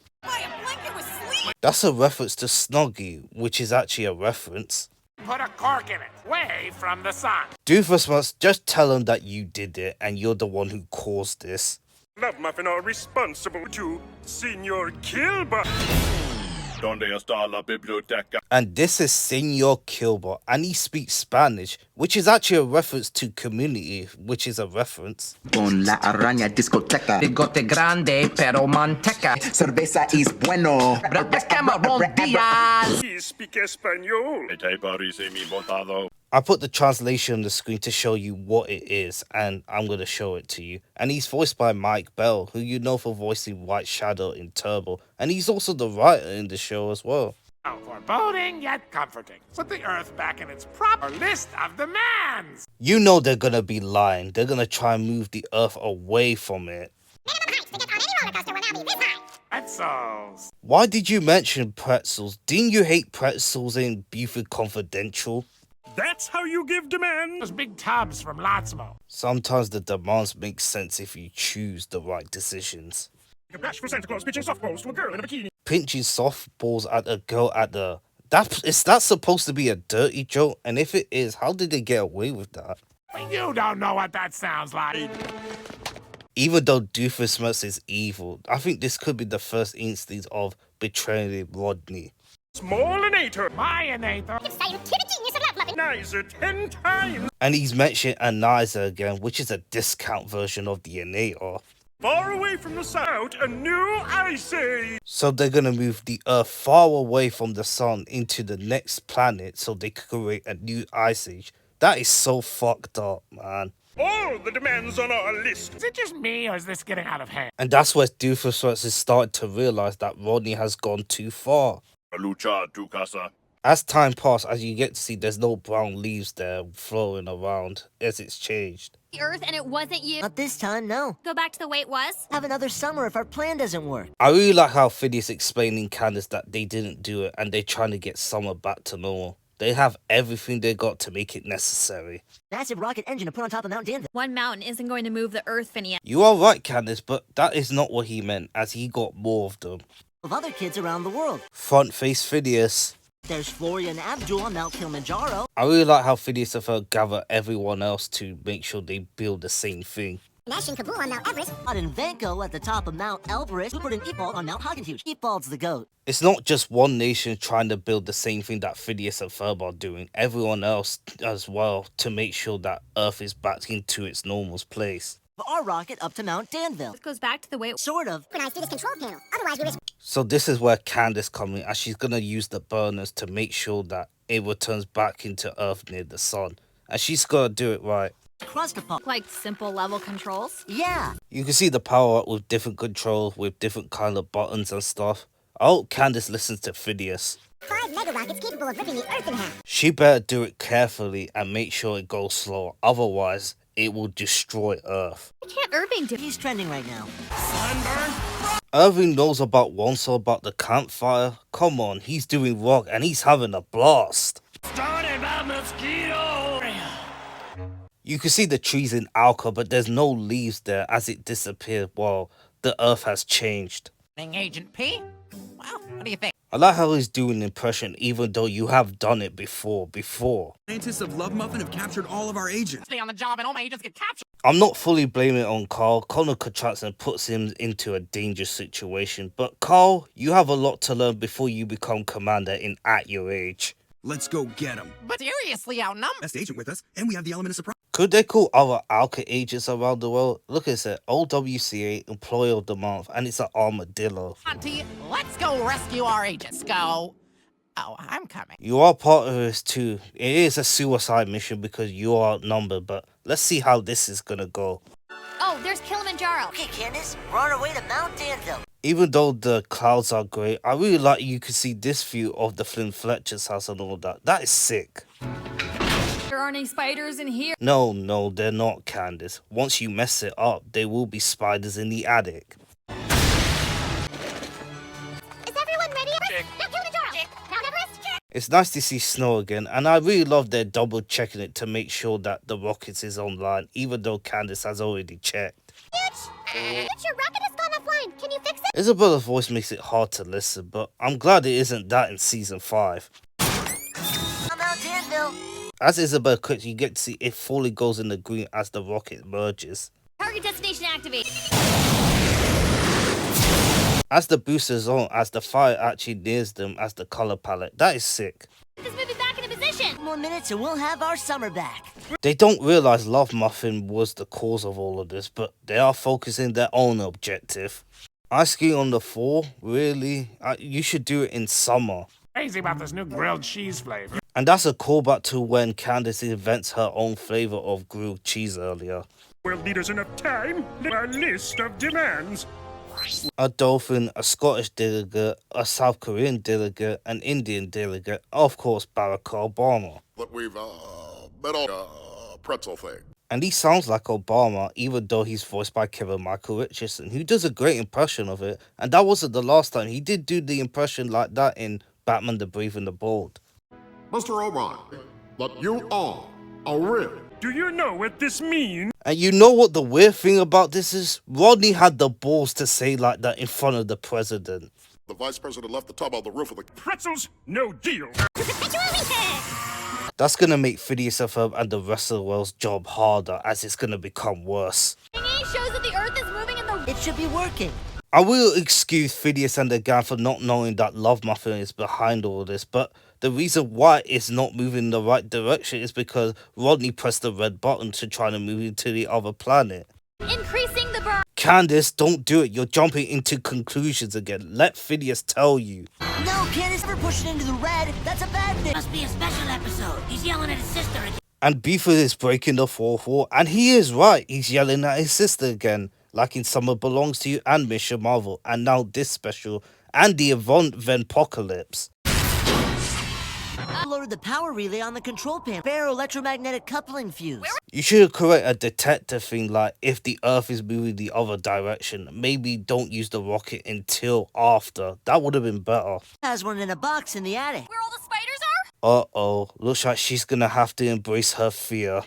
That's a reference to Snuggy, which is actually a reference. Put a cork in it, way from the sun. Doofus must just tell him that you did it and you're the one who caused this. Love Muffin are responsible to Senor Kilbert. Donde está la biblioteca? And this is Senor Kilbert, and he speaks Spanish, which is actually a reference to Community, which is a reference. Con la araña discoteca. Bigote grande, pero manteca. Cerveza is bueno. Camarón Diaz. He speak Espanol. Te parece mi botado. I put the translation on the screen to show you what it is, and I'm going to show it to you. And he's voiced by Mike Bell, who you know for voicing White Shadow in Turbo, and he's also the writer in the show as well. Foreboding yet comforting. Put the Earth back in its proper list of demands. You know they're going to be lying. They're going to try and move the Earth away from it. Pretzels. Why did you mention pretzels? Didn't you hate pretzels in Buford Confidential? That's how you give demands. Those big tubs from Lotsmo. Sometimes the demands make sense if you choose the right decisions. A bashful Santa Claus pitching softballs to a girl in a bikini. Pinching softballs at a girl at the... Is that supposed to be a dirty joke? And if it is, how did they get away with that? You don't know what that sounds like. Even though Doofus is evil, I think this could be the first instance of betraying Rodney. Smallinator. Myanator. Nicer 10 times. And he's mentioned Aniza again, which is a discount version of the Anator. Far away from the sun, a new ice age. So they're gonna move the Earth far away from the sun into the next planet so they could create a new ice age. That is so fucked up, man. All the demands on our list. Is it just me, or is this getting out of hand? And that's where Doofus is starting to realize that Rodney has gone too far. Lucha tu casa. As time passes, as you get to see, there's no brown leaves there flowing around as it's changed. The Earth, and it wasn't you. Not this time, no. Go back to the way it was. Have another summer if our plan doesn't work. I really like how Phineas explaining Candace that they didn't do it and they're trying to get Summer back to normal. They have everything they got to make it necessary. Massive rocket engine to put on top of Mount Danville. One mountain isn't going to move the Earth, Phineas. You are right, Candace, but that is not what he meant, as he got more of them. Of other kids around the world. Front face Phineas. There's Floria and Abdul on Mount Kilimanjaro. I really like how Phineas and Ferb gather everyone else to make sure they build the same thing. Nash and Kabul on Mount Everest. Todd and Vanko at the top of Mount Elbrus. Rupert and Eatbald on Mount Hoggenhuge. Eatbald's the goat. It's not just one nation trying to build the same thing that Phineas and Ferb are doing. Everyone else as well to make sure that Earth is back into its normal place. Our rocket up to Mount Danville. It goes back to the way it... Sort of. Organize through this control panel. Otherwise, we risk... So this is where Candace comes in, as she's going to use the burners to make sure that it returns back into Earth near the sun. And she's going to do it right. Like simple level controls? Yeah. You can see the power up with different controls, with different kind of buttons and stuff. I hope Candace listens to Phineas. 5 mega rockets capable of ripping the Earth in half. She better do it carefully and make sure it goes slow. Otherwise, it will destroy Earth. What can't Irving do? He's trending right now. Irving knows about once about the campfire. Come on, he's doing rock and he's having a blast. Started by mosquito. You can see the trees in Alka, but there's no leaves there as it disappeared while the earth has changed. Agent P? Well, what do you think? I like how he's doing an impression even though you have done it before. Scientists of Love Muffin have captured all of our agents. Stay on the job and all my agents get captured. I'm not fully blaming it on Carl. Connor contracts and puts him into a dangerous situation. But Carl, you have a lot to learn before you become commander at your age. Let's go get him. But seriously outnumbered. Best agent with us, and we have the element of surprise. Could they call other Alka agents around the world? Look, it's an OWCA Employee of the Month, and it's an armadillo. Auntie, let's go rescue our agents. Go. Oh, I'm coming. You are part of this too. It is a suicide mission because you are outnumbered, but let's see how this is gonna go. Oh, there's Kilimanjaro. Okay, Candace, we're on our way to Mount Danville. Even though the clouds are great, I really like you can see this view of the Flynn Fletcher's house and all that. That is sick. There aren't any spiders in here. No, they're not, Candace. Once you mess it up, there will be spiders in the attic. Is everyone ready? Now Kilimanjaro. Mount Everest. It's nice to see snow again, and I really love they're double checking it to make sure that the rocket is online, even though Candace has already checked. Your rocket has gone offline. Can you fix it? Isabella's voice makes it hard to listen, but I'm glad it isn't that in season 5. Mount Danville. As Isabella clicks, you get to see it fully goes in the green as the rocket merges. Target destination activate. As the booster is on, as the fire actually nears them as the color palette. That is sick. This movie back into position. More minutes and we'll have our summer back. They don't realize Love Muffin was the cause of all of this, but they are focusing their own objective. Ice ski on the fall? Really? You should do it in summer. Crazy about this new grilled cheese flavor. And that's a callback to when Candace invents her own flavor of grilled cheese earlier. Will need us enough time? Our list of demands. A dolphin, a Scottish delegate, a South Korean delegate, an Indian delegate, of course Barack Obama. But we've bet on pretzel thing. And he sounds like Obama, even though he's voiced by Kevin Michael Richardson, who does a great impression of it. And that wasn't the last time. He did do the impression like that in Batman the Brave and the Bold. Mr. O'Brien, that you are a real. Do you know what this means? And you know what the weird thing about this is? Rodney had the balls to say like that in front of the president. The vice president left the tub on the roof of the Pretzels? No deal. That's gonna make Phineas and Ferb and the rest of the world's job harder as it's gonna become worse. Shows that the Earth is moving in the... It should be working. I will excuse Phineas and the gang for not knowing that Love Muffin is behind all this, but the reason why it's not moving in the right direction is because Rodney pressed the red button to try to move into the other planet. Increasing the burn. Candace, don't do it. You're jumping into conclusions again. Let Phineas tell you. No, Candace, we're pushing into the red. That's a bad thing. Must be a special episode. He's yelling at his sister again. And Beaver is breaking the fourth wall, and he is right. He's yelling at his sister again, like in Summer Belongs to You and Mission Marvel, and now this special, and the Venpocalypse. Loaded the power relay on the control panel. Ferroelectromagnetic coupling fuse. You should correct a detector thing like if the Earth is moving the other direction, maybe don't use the rocket until after. That would have been better. Has one in a box in the attic. Where all the spiders are? Uh-oh, looks like she's gonna have to embrace her fear.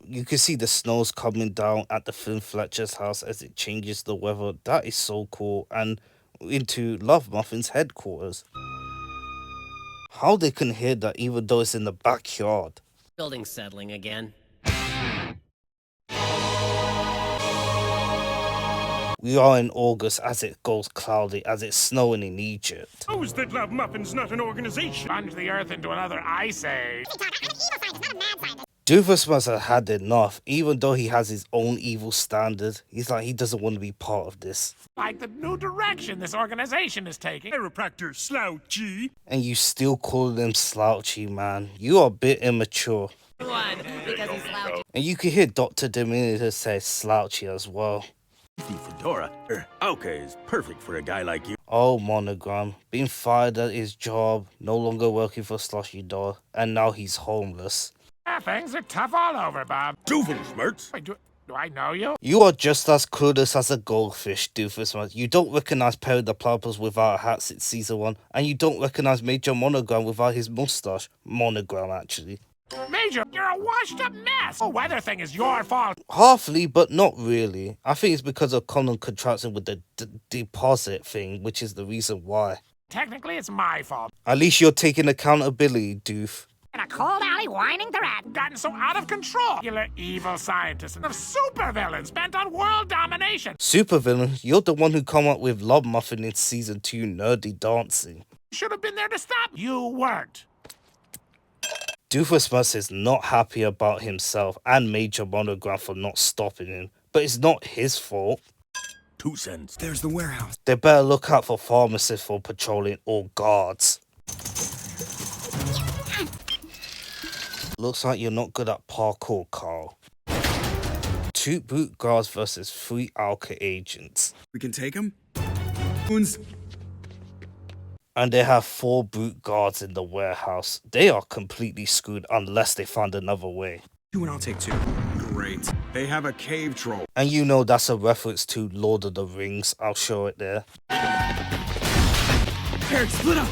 You can see the snow's coming down at the Flynn Fletcher's house as it changes the weather. That is so cool. And into Love Muffin's headquarters. How they can hear that even though it's in the backyard. Building settling again. We are in August as it goes cloudy, as it's snowing in Egypt. Who's that Love Muffin's not an organization? Plunge the Earth into another ice age. Doofus must have had enough, even though he has his own evil standard. He's like, he doesn't want to be part of this. Like the new direction this organization is taking. Chiropractor Slouchy. And you still call them slouchy, man. You are a bit immature. One, because he's slouchy. And you can hear Dr. Diminutor say slouchy as well. Fedora. Okay, is perfect for a guy like you. Oh, Monogram. Being fired at his job, no longer working for Slushy Dog, and now he's homeless. Things are tough all over, Bob. Doofenshmirtz. Wait, Do I know you? You are just as clueless as a goldfish, Doofus. You don't recognize Perry the Platypus without a hat since season 1, and you don't recognize Major Monogram without his mustache. Monogram, actually. Major, you're a washed-up mess. The weather thing is your fault. Halfly, but not really. I think it's because of Conan contracting with the deposit thing, which is the reason why. Technically, it's my fault. At least you're taking accountability, Doof. In a cold alley whining the rat. Gotten so out of control. You're evil scientists and of supervillains bent on world domination. Supervillain, you're the one who come up with Love Muffin in season 2 nerdy dancing. Should have been there to stop. You weren't. Doofus is not happy about himself and Major Monogram for not stopping him, but it's not his fault. 2 cents. There's the warehouse. They better look out for pharmacists for patrolling or guards. Looks like you're not good at parkour, Carl. 2 brute guards versus 3 Alka agents. We can take them? And they have 4 brute guards in the warehouse. They are completely screwed unless they find another way. 2 and I'll take 2. Great. They have a cave troll. And you know that's a reference to Lord of the Rings. I'll show it there. Eric, split up!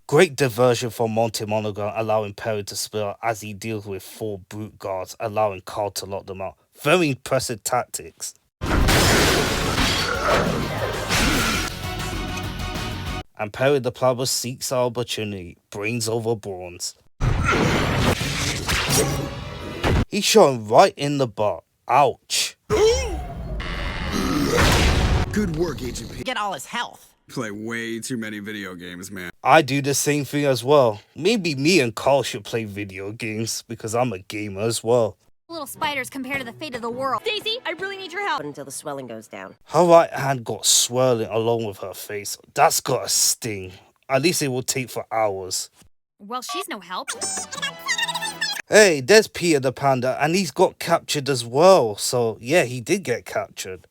Great diversion from Monty Monogram, allowing Perry to split out as he deals with 4 brute guards, allowing Carl to lock them out. Very impressive tactics. And Perry the Platypus seeks our opportunity, brains over brawns. He shot him right in the butt. Ouch. Good work, Agent P. Get all his health. Play way too many video games, man. I do the same thing as well. Maybe me and Carl should play video games because I'm a gamer as well. Little spiders compared to the fate of the world. Daisy, I really need your help. Until the swelling goes down. Her right hand got swirling along with her face. That's got a sting. At least it will take for hours. Well, she's no help. Hey, there's Peter the Panda, and he's got captured as well. So, yeah, he did get captured.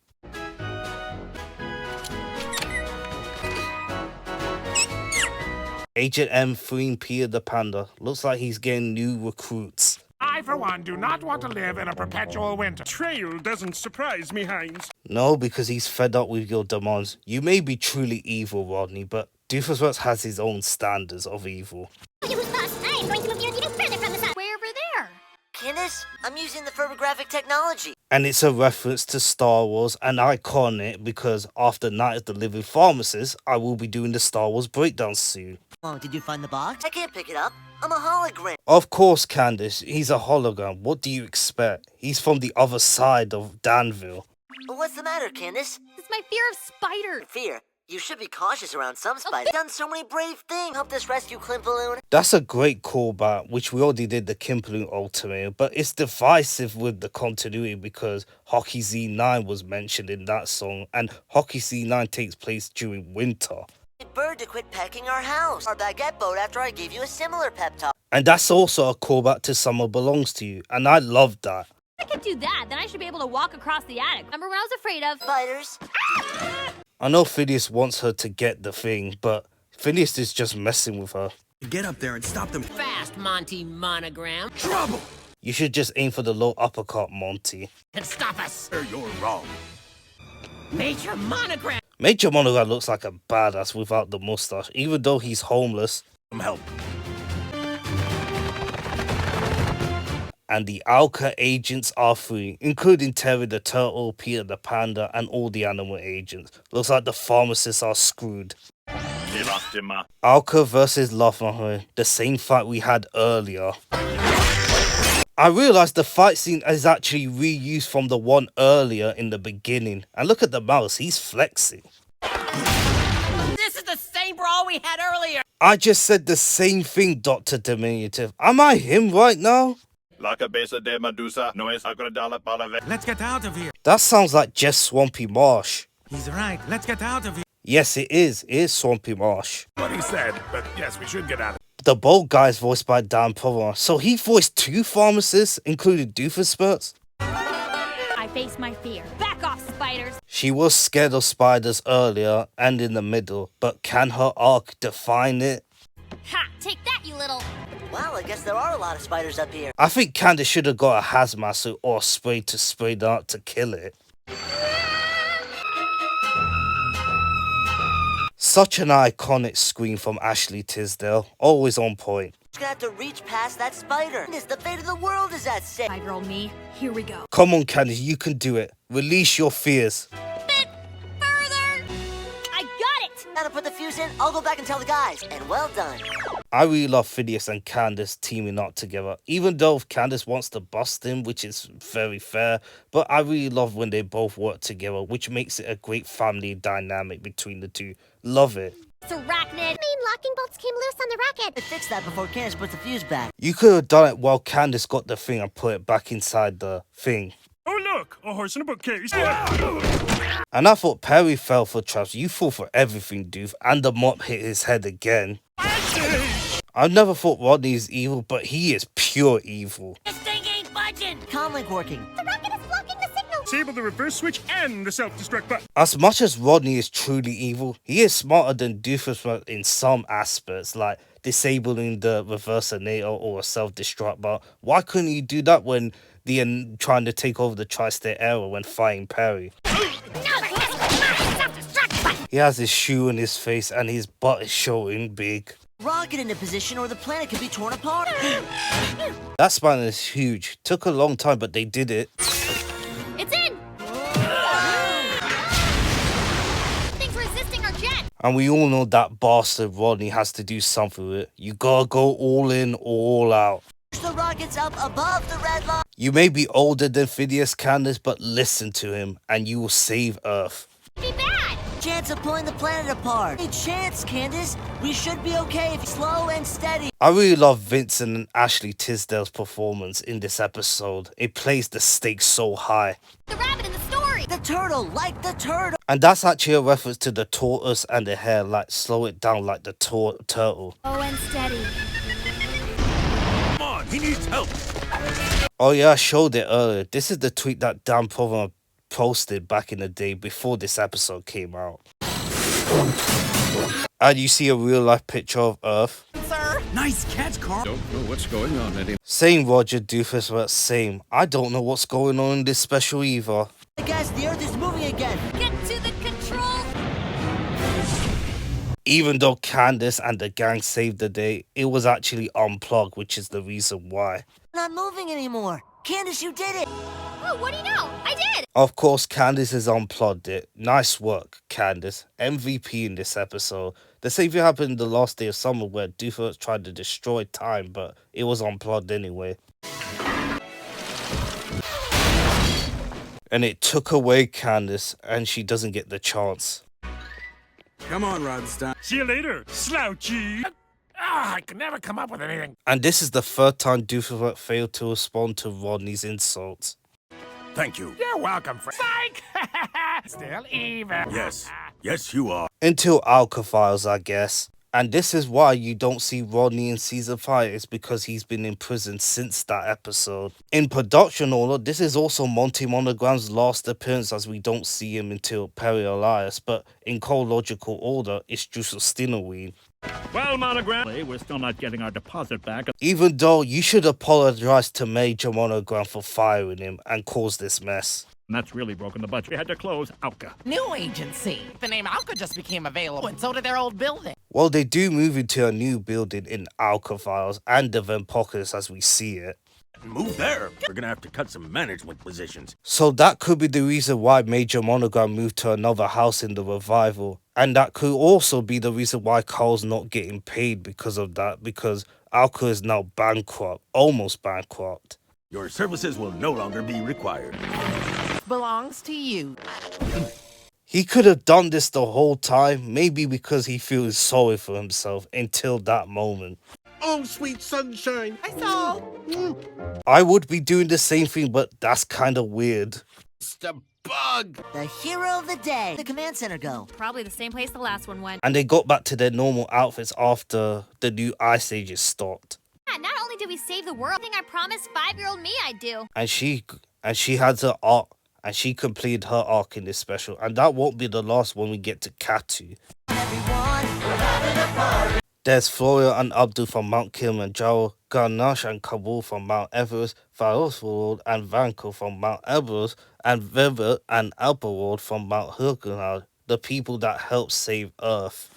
Agent M freeing Peter the Panda. Looks like he's getting new recruits. I, for one, do not want to live in a perpetual winter. Trail doesn't surprise me, Hines. No, because he's fed up with your demands. You may be truly evil, Rodney, but Doofus has his own standards of evil. You who's boss? I am going to move you even further from the sun. Way over there. Candace, I'm using the photographic technology. And it's a reference to Star Wars, and I call it because after Night of the Living Pharmacist, I will be doing the Star Wars breakdown soon. Oh, did you find the box? I can't pick it up. I'm a hologram. Of course, Candace, he's a hologram. What do you expect? He's from the other side of Danville. What's the matter, Candace? It's my fear of spiders. Fear? You should be cautious around some spiders. Done so many brave things. Helped us rescue Clint Balloon. That's a great callback, which we already did the Kim Balloon ultimatum, but it's divisive with the continuity because Hockey Z9 was mentioned in that song, and Hockey Z9 takes place during winter. Bird to quit pecking our house. Our baguette boat after I gave you a similar pep talk. And that's also a callback to Summer Belongs to You, and I love that. If I can do that, then I should be able to walk across the attic. Remember when I was afraid of spiders? I know Phineas wants her to get the thing, but Phineas is just messing with her. Get up there and stop them. Fast, Monty Monogram. Trouble! You should just aim for the low uppercut, Monty. Can stop us. You're wrong. Major Monogram. Major Monogram looks like a badass without the mustache, even though he's homeless. Some help. And the Alka agents are free, including Terry the Turtle, Peter the Panda, and all the animal agents. Looks like the pharmacists are screwed. Alka versus Lovemuffin, the same fight we had earlier. I realized the fight scene is actually reused from the one earlier in the beginning. And look at the mouse, he's flexing. This is the same brawl we had earlier. I just said the same thing, Dr. Diminutive. Am I him right now? Let's get out of here. That sounds like Jess Swampy Marsh. He's right. Let's get out of here. Yes, it is. It is Swampy Marsh. What he said, but yes, we should get out of here. The bold guy is voiced by Dan Power, so he voiced 2 pharmacists, including Doofenshmirtz. I face my fear. Back off, spiders. She was scared of spiders earlier and in the middle, but can her arc define it? Ha! Take that, you little... Wow, I guess there are a lot of spiders up here. I think Candace should have got a hazmat suit or a spray to spray them out to kill it. Such an iconic scream from Ashley Tisdale, always on point. Just gonna have to reach past that spider. The fate of the world is at stake. 5-year-old me, here we go. Come on, Candace, you can do it. Release your fears. I got it! Gotta put the fuse in, I'll go back and tell the guys. And well done. I really love Phineas and Candace teaming up together. Even though Candace wants to bust him, which is very fair, but I really love when they both work together, which makes it a great family dynamic between the two. Love it. It's arachnid. Main locking bolts came loose on the rocket. I fixed that before Candace put the fuse back. You could have done it while Candace got the thing and put it back inside the thing. Oh, look! A horse in a bookcase. And I thought Perry fell for traps. You fall for everything, dude. And the mop hit his head again. I never thought Rodney is evil, but he is pure evil. This thing ain't budging. Comlink working. The rocket is blocking the signal. Disable the reverse switch and the self-destruct button. As much as Rodney is truly evil, he is smarter than Doofus in some aspects, like disabling the reversonator or a self-destruct button. Why couldn't he do that when they're trying to take over the tri-state area when fighting Perry? He has his shoe in his face and his butt is showing big. Rocket into position or the planet could be torn apart. That span is huge. Took a long time, but they did it. It's in! Things resisting our jet. And we all know that bastard Rodney has to do something with it. You gotta go all in or all out. The rocket's up above the red line. You may be older than Phineas Candace, but listen to him and you will save Earth. Be bad! Chance of pulling the planet apart. Hey, chance, Candace. We should be okay if it's slow and steady. I really love Vincent and Ashley Tisdale's performance in this episode. It plays the stakes so high. The rabbit in the story! The turtle, like the turtle. And that's actually a reference to the tortoise and the hare, like slow it down like the turtle. Oh, and steady. Come on, he needs help. Oh yeah, I showed it earlier. This is the tweet that Dan Prover posted back in the day before this episode came out. And you see a real life picture of Earth. Sir? Nice catch, Carl. Don't know what's going on anymore. Same Roger Doofus, but same. I don't know what's going on in this special either. Hey guys, the Earth is moving again. Get to the control! Even though Candace and the gang saved the day, it was actually unplugged, which is the reason why. Not moving anymore. Candace, you did it. Oh, what do you know? I did! Of course, Candace has unplugged it. Nice work, Candace. MVP in this episode. The same thing happened in the last day of summer where Doofus tried to destroy time, but it was unplugged anyway. And it took away Candace, and she doesn't get the chance. Come on, Rodstein. See you later, slouchy. I could never come up with anything. And this is the third time Doofus failed to respond to Rodney's insults. Thank you. You're welcome, friend. Psych! Still evil. Yes. Yes, you are. Until Alka-Files, I guess. And this is why you don't see Rodney in season 5, is because he's been in prison since that episode. In production order, this is also Monty Monogram's last appearance, as we don't see him until Perry Elias, but in chronological order, it's Justinoween. Well, Monogram, we're still not getting our deposit back. Even though you should apologize to Major Monogram for firing him and cause this mess. And that's really broken the budget. We had to close Alka. New agency. The name Alka just became available, and so did their old building. Well, they do move into a new building in Alka-Files and the Vampocalypse as we see it. Move there. We're gonna have to cut some management positions. So that could be the reason why Major Monogram moved to another house in the revival. And that could also be the reason why Carl's not getting paid because of that, because Alka is now bankrupt, almost bankrupt. Your services will no longer be required. Belongs to you. He could have done this the whole time, maybe because he feels sorry for himself until that moment. Oh, sweet sunshine. I saw. I would be doing the same thing, but that's kind of weird. Mr. Bug. The hero of the day. The command center go. Probably the same place the last one went. And they got back to their normal outfits after the new ice ages stopped. Yeah, not only did we save the world, I think I promised 5-year-old me I'd do. And she had her arc, and she completed her arc in this special. And that won't be the last one we get to Katu. There's Flora and Abdul from Mount Kilimanjaro, Garnash and Kabul from Mount Everest, Farosworld and Vanko from Mount Everest, and Vever and Alperworld from Mount Hercules, the people that helped save Earth.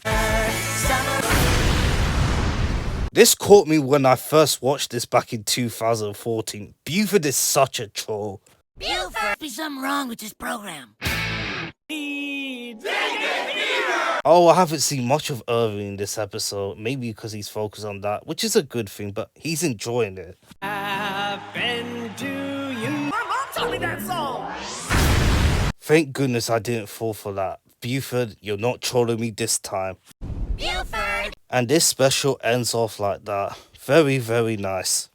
This caught me when I first watched this back in 2014. Buford is such a troll. Buford! Be something wrong with this program. Oh, I haven't seen much of Irving in this episode, maybe because he's focused on that, which is a good thing, but he's enjoying it. Happened to you. My mom taught me that song. Thank goodness I didn't fall for that. Buford, you're not trolling me this time. Buford! And this special ends off like that. Very, very nice.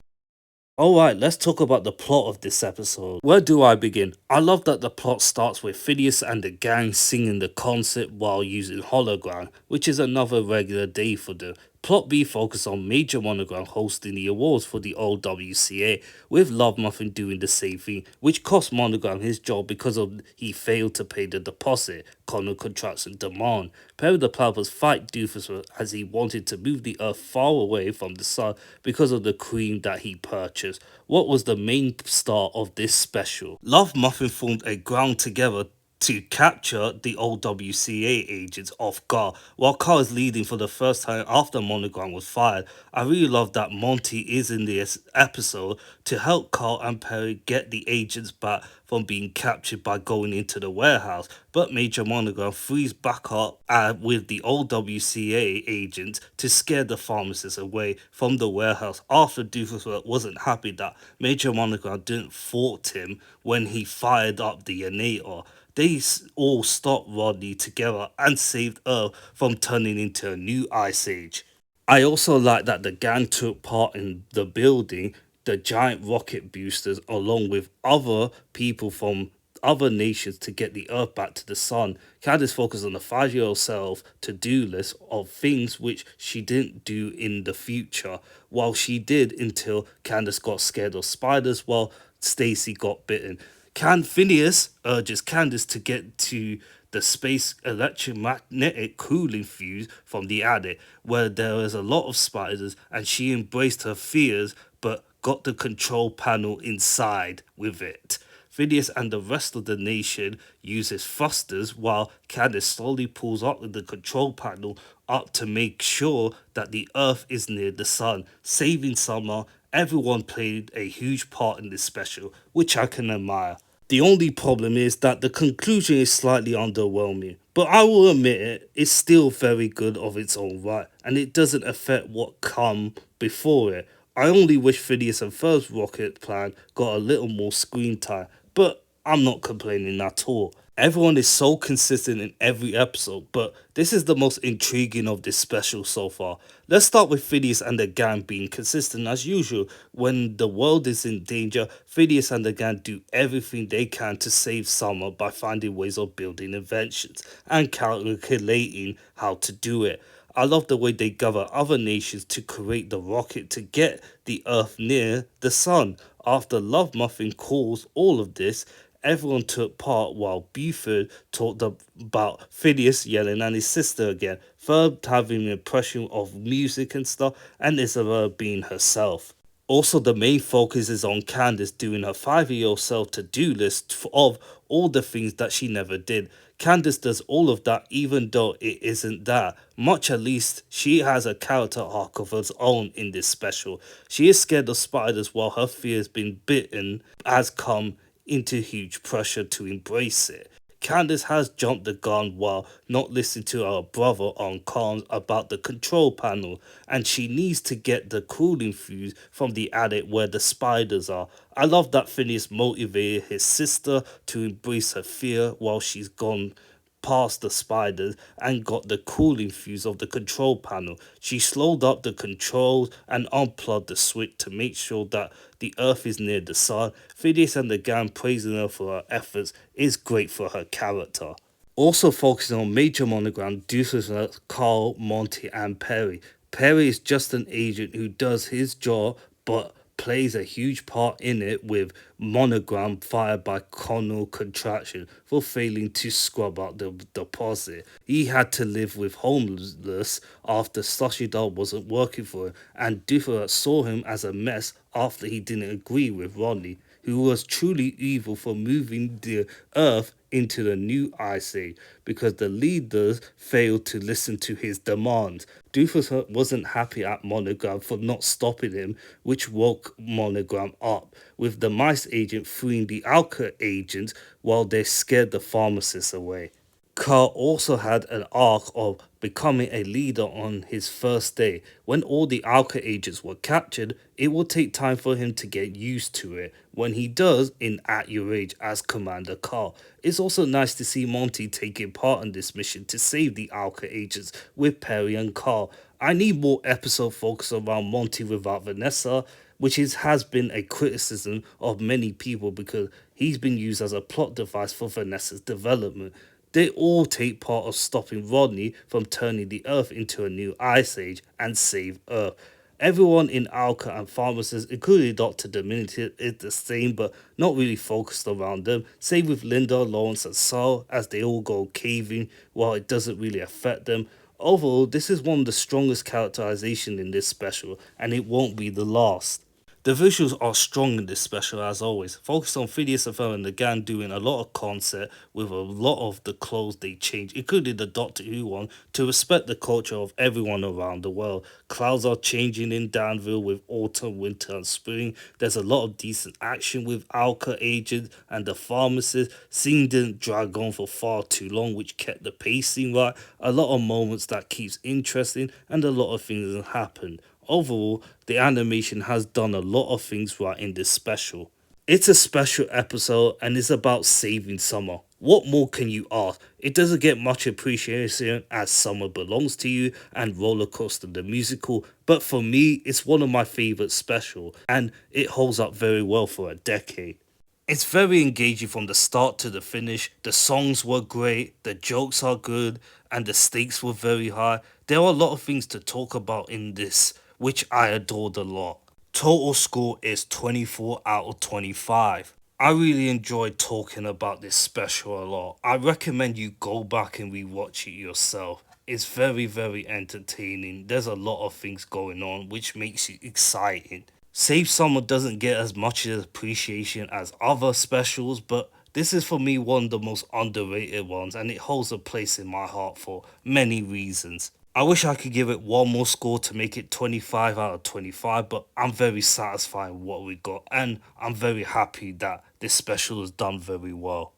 Alright, let's talk about the plot of this episode. Where do I begin? I love that the plot starts with Phineas and the gang singing the concert while using hologram, which is another regular day for them. Plot B focuses on Major Monogram hosting the awards for the old WCA, with Love Muffin doing the same thing, which cost Monogram his job because of he failed to pay the deposit Connor contracts and demand. Perry the Platypus fight Doofus as he wanted to move the Earth far away from the sun because of the cream that he purchased. What was the main star of this special? Love Muffin formed a ground together to capture the old WCA agents off guard while Carl is leading for the first time after Monogram was fired. I really love that Monty is in this episode to help Carl and Perry get the agents back from being captured by going into the warehouse, but Major Monogram frees back up with the old WCA agents to scare the pharmacist away from the warehouse after Doofus wasn't happy that Major Monogram didn't thwart him when he fired up the Yanator. They all stopped Rodney together and saved Earth from turning into a new ice age. I also like that the gang took part in the building the giant rocket boosters along with other people from other nations to get the Earth back to the sun. Candace focused on the 5-year-old self to-do list of things which she didn't do in the future, while she did until Candace got scared of spiders while Stacy got bitten. Phineas urges Candace to get to the space electromagnetic cooling fuse from the attic, where there is a lot of spiders, and she embraced her fears but got the control panel inside with it. Phineas and the rest of the nation uses thrusters while Candace slowly pulls up the control panel up to make sure that the Earth is near the sun, saving Summer. Everyone played a huge part in this special, which I can admire. The only problem is that the conclusion is slightly underwhelming, but I will admit it's still very good of its own right, and it doesn't affect what come before it. I only wish Phineas and Ferb's rocket plan got a little more screen time, but I'm not complaining at all. Everyone is so consistent in every episode, but this is the most intriguing of this special so far. Let's start with Phineas and the gang being consistent as usual. When the world is in danger, Phineas and the gang do everything they can to save Summer by finding ways of building inventions and calculating how to do it. I love the way they gather other nations to create the rocket to get the Earth near the sun. After Love Muffin calls all of this, everyone took part while Buford talked about Phineas yelling at his sister again, Ferb having an impression of music and stuff, and Isabel being herself. Also, the main focus is on Candace doing her 5-year-old self to-do list of all the things that she never did. Candace does all of that even though it isn't that much. At least she has a character arc of her own in this special. She is scared of spiders while her fear has been bitten has come into huge pressure to embrace it. Candace has jumped the gun while not listening to her brother on comms about the control panel, and she needs to get the cooling fuse from the attic where the spiders are. I love that Phineas motivated his sister to embrace her fear while she's gone past the spiders and got the cooling fuse of the control panel. She slowed up the controls and unplugged the switch to make sure that the Earth is near the sun. Phineas and the gang praising her for her efforts is great for her character. Also focusing on Major Monogram, Deuces like Carl, Monty and Perry. Perry is just an agent who does his job but plays a huge part in it, with monogram fired by Connell Contraction for failing to scrub out the deposit. He had to live with homeless after Slushy Doll wasn't working for him, and Duffer saw him as a mess after he didn't agree with Ronnie, who was truly evil for moving the Earth into the new Ice Age because the leaders failed to listen to his demands. Doofus wasn't happy at Monogram for not stopping him, which woke Monogram up, with the mice agent freeing the Alka agents while they scared the pharmacists away. Carl also had an arc of becoming a leader on his first day. When all the Alka agents were captured, it will take time for him to get used to it. When he does, in At Your Age as Commander Carl. It's also nice to see Monty taking part in this mission to save the Alka agents with Perry and Carl. I need more episode focus around Monty without Vanessa, which has been a criticism of many people because he's been used as a plot device for Vanessa's development. They all take part of stopping Rodney from turning the Earth into a new Ice Age and save Earth. Everyone in Alka and pharmacists, including Dr. Diminutive, is the same but not really focused around them, save with Linda, Lawrence and Saul as they all go caving while it doesn't really affect them. Overall, this is one of the strongest characterizations in this special, and it won't be the last. The visuals are strong in this special as always, focused on Phineas and Ferb and the gang doing a lot of concept with a lot of the clothes they change, including the Doctor Who one, to respect the culture of everyone around the world. Clouds are changing in Danville with autumn, winter and spring. There's a lot of decent action with Alka agents and the pharmacist. Scene didn't drag on for far too long, which kept the pacing right. A lot of moments that keeps interesting and a lot of things that happened. Overall, the animation has done a lot of things right in this special. It's a special episode and it's about saving summer. What more can you ask? It doesn't get much appreciation as Summer Belongs to You and Roller Coaster the Musical, but for me, it's one of my favourite special and it holds up very well for a decade. It's very engaging from the start to the finish. The songs were great, the jokes are good, and the stakes were very high. There are a lot of things to talk about in this, which I adored a lot. Total score is 24 out of 25. I really enjoyed talking about this special a lot. I recommend you go back and rewatch it yourself. It's very, very entertaining. There's a lot of things going on, which makes it exciting. Save Summer doesn't get as much appreciation as other specials, but this is for me one of the most underrated ones, and it holds a place in my heart for many reasons. I wish I could give it one more score to make it 25 out of 25, but I'm very satisfied with what we got, and I'm very happy that this special is done very well.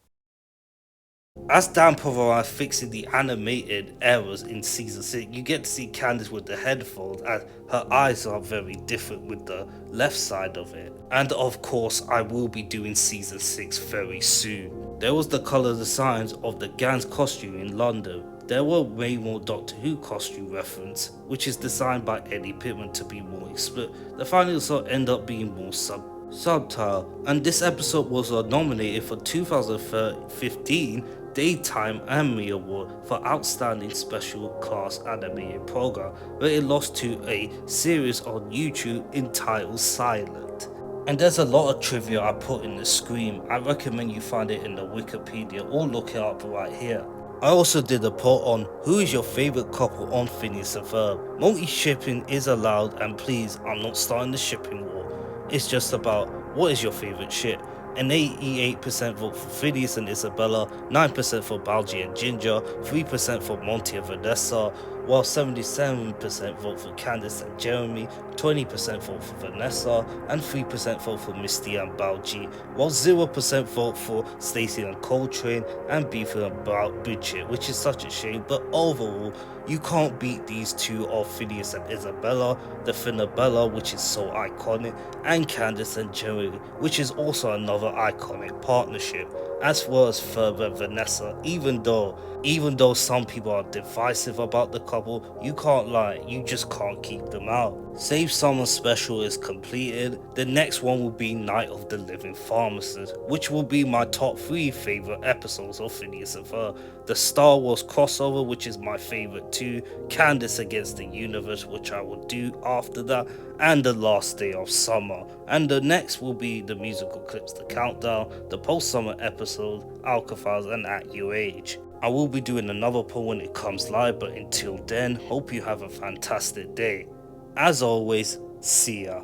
As Dan provides fixing the animated errors in Season 6, you get to see Candace with the headphones as her eyes are very different with the left side of it. And of course, I will be doing Season 6 very soon. There was the colour designs of the gang's costume in London. There were way more Doctor Who costume reference, which is designed by Eddie Pittman to be more explicit. The final result ended up being more subtle, and this episode was nominated for 2015 Daytime Emmy Award for Outstanding Special Class Animated Program, but it lost to a series on YouTube entitled Silent. And there's a lot of trivia I put in the screen. I recommend you find it in the Wikipedia or look it up right here. I also did a poll on who is your favourite couple on Phineas and Ferb. Multi-shipping is allowed, and please, I'm not starting the shipping war. It's just about what is your favourite ship. An 88% vote for Phineas and Isabella, 9% for Balji and Ginger, 3% for Monty and Vanessa, while 77% vote for Candace and Jeremy, 20% vote for Vanessa, and 3% vote for Misty and Balji, while 0% vote for Stacey and Coltrane, and Beefy and Bridget, which is such a shame, but overall, you can't beat these two of Phineas and Isabella, the Finabella, which is so iconic, and Candace and Jeremy, which is also another iconic partnership, as well as Ferb and Vanessa, even though some people are divisive about the couple, you can't lie, you just can't keep them out. Save Summer Special is completed. The next one will be Night of the Living Pharmacist, which will be my top 3 favorite episodes of Phineas and Ferb. The Star Wars crossover, which is my favorite too, Candace Against the Universe, which I will do after that, and The Last Day of Summer. And the next will be the musical clips, The Countdown, the post-summer episode, Alcatraz, and At Your Age. I will be doing another poll when it comes live, but until then, hope you have a fantastic day. As always, see ya.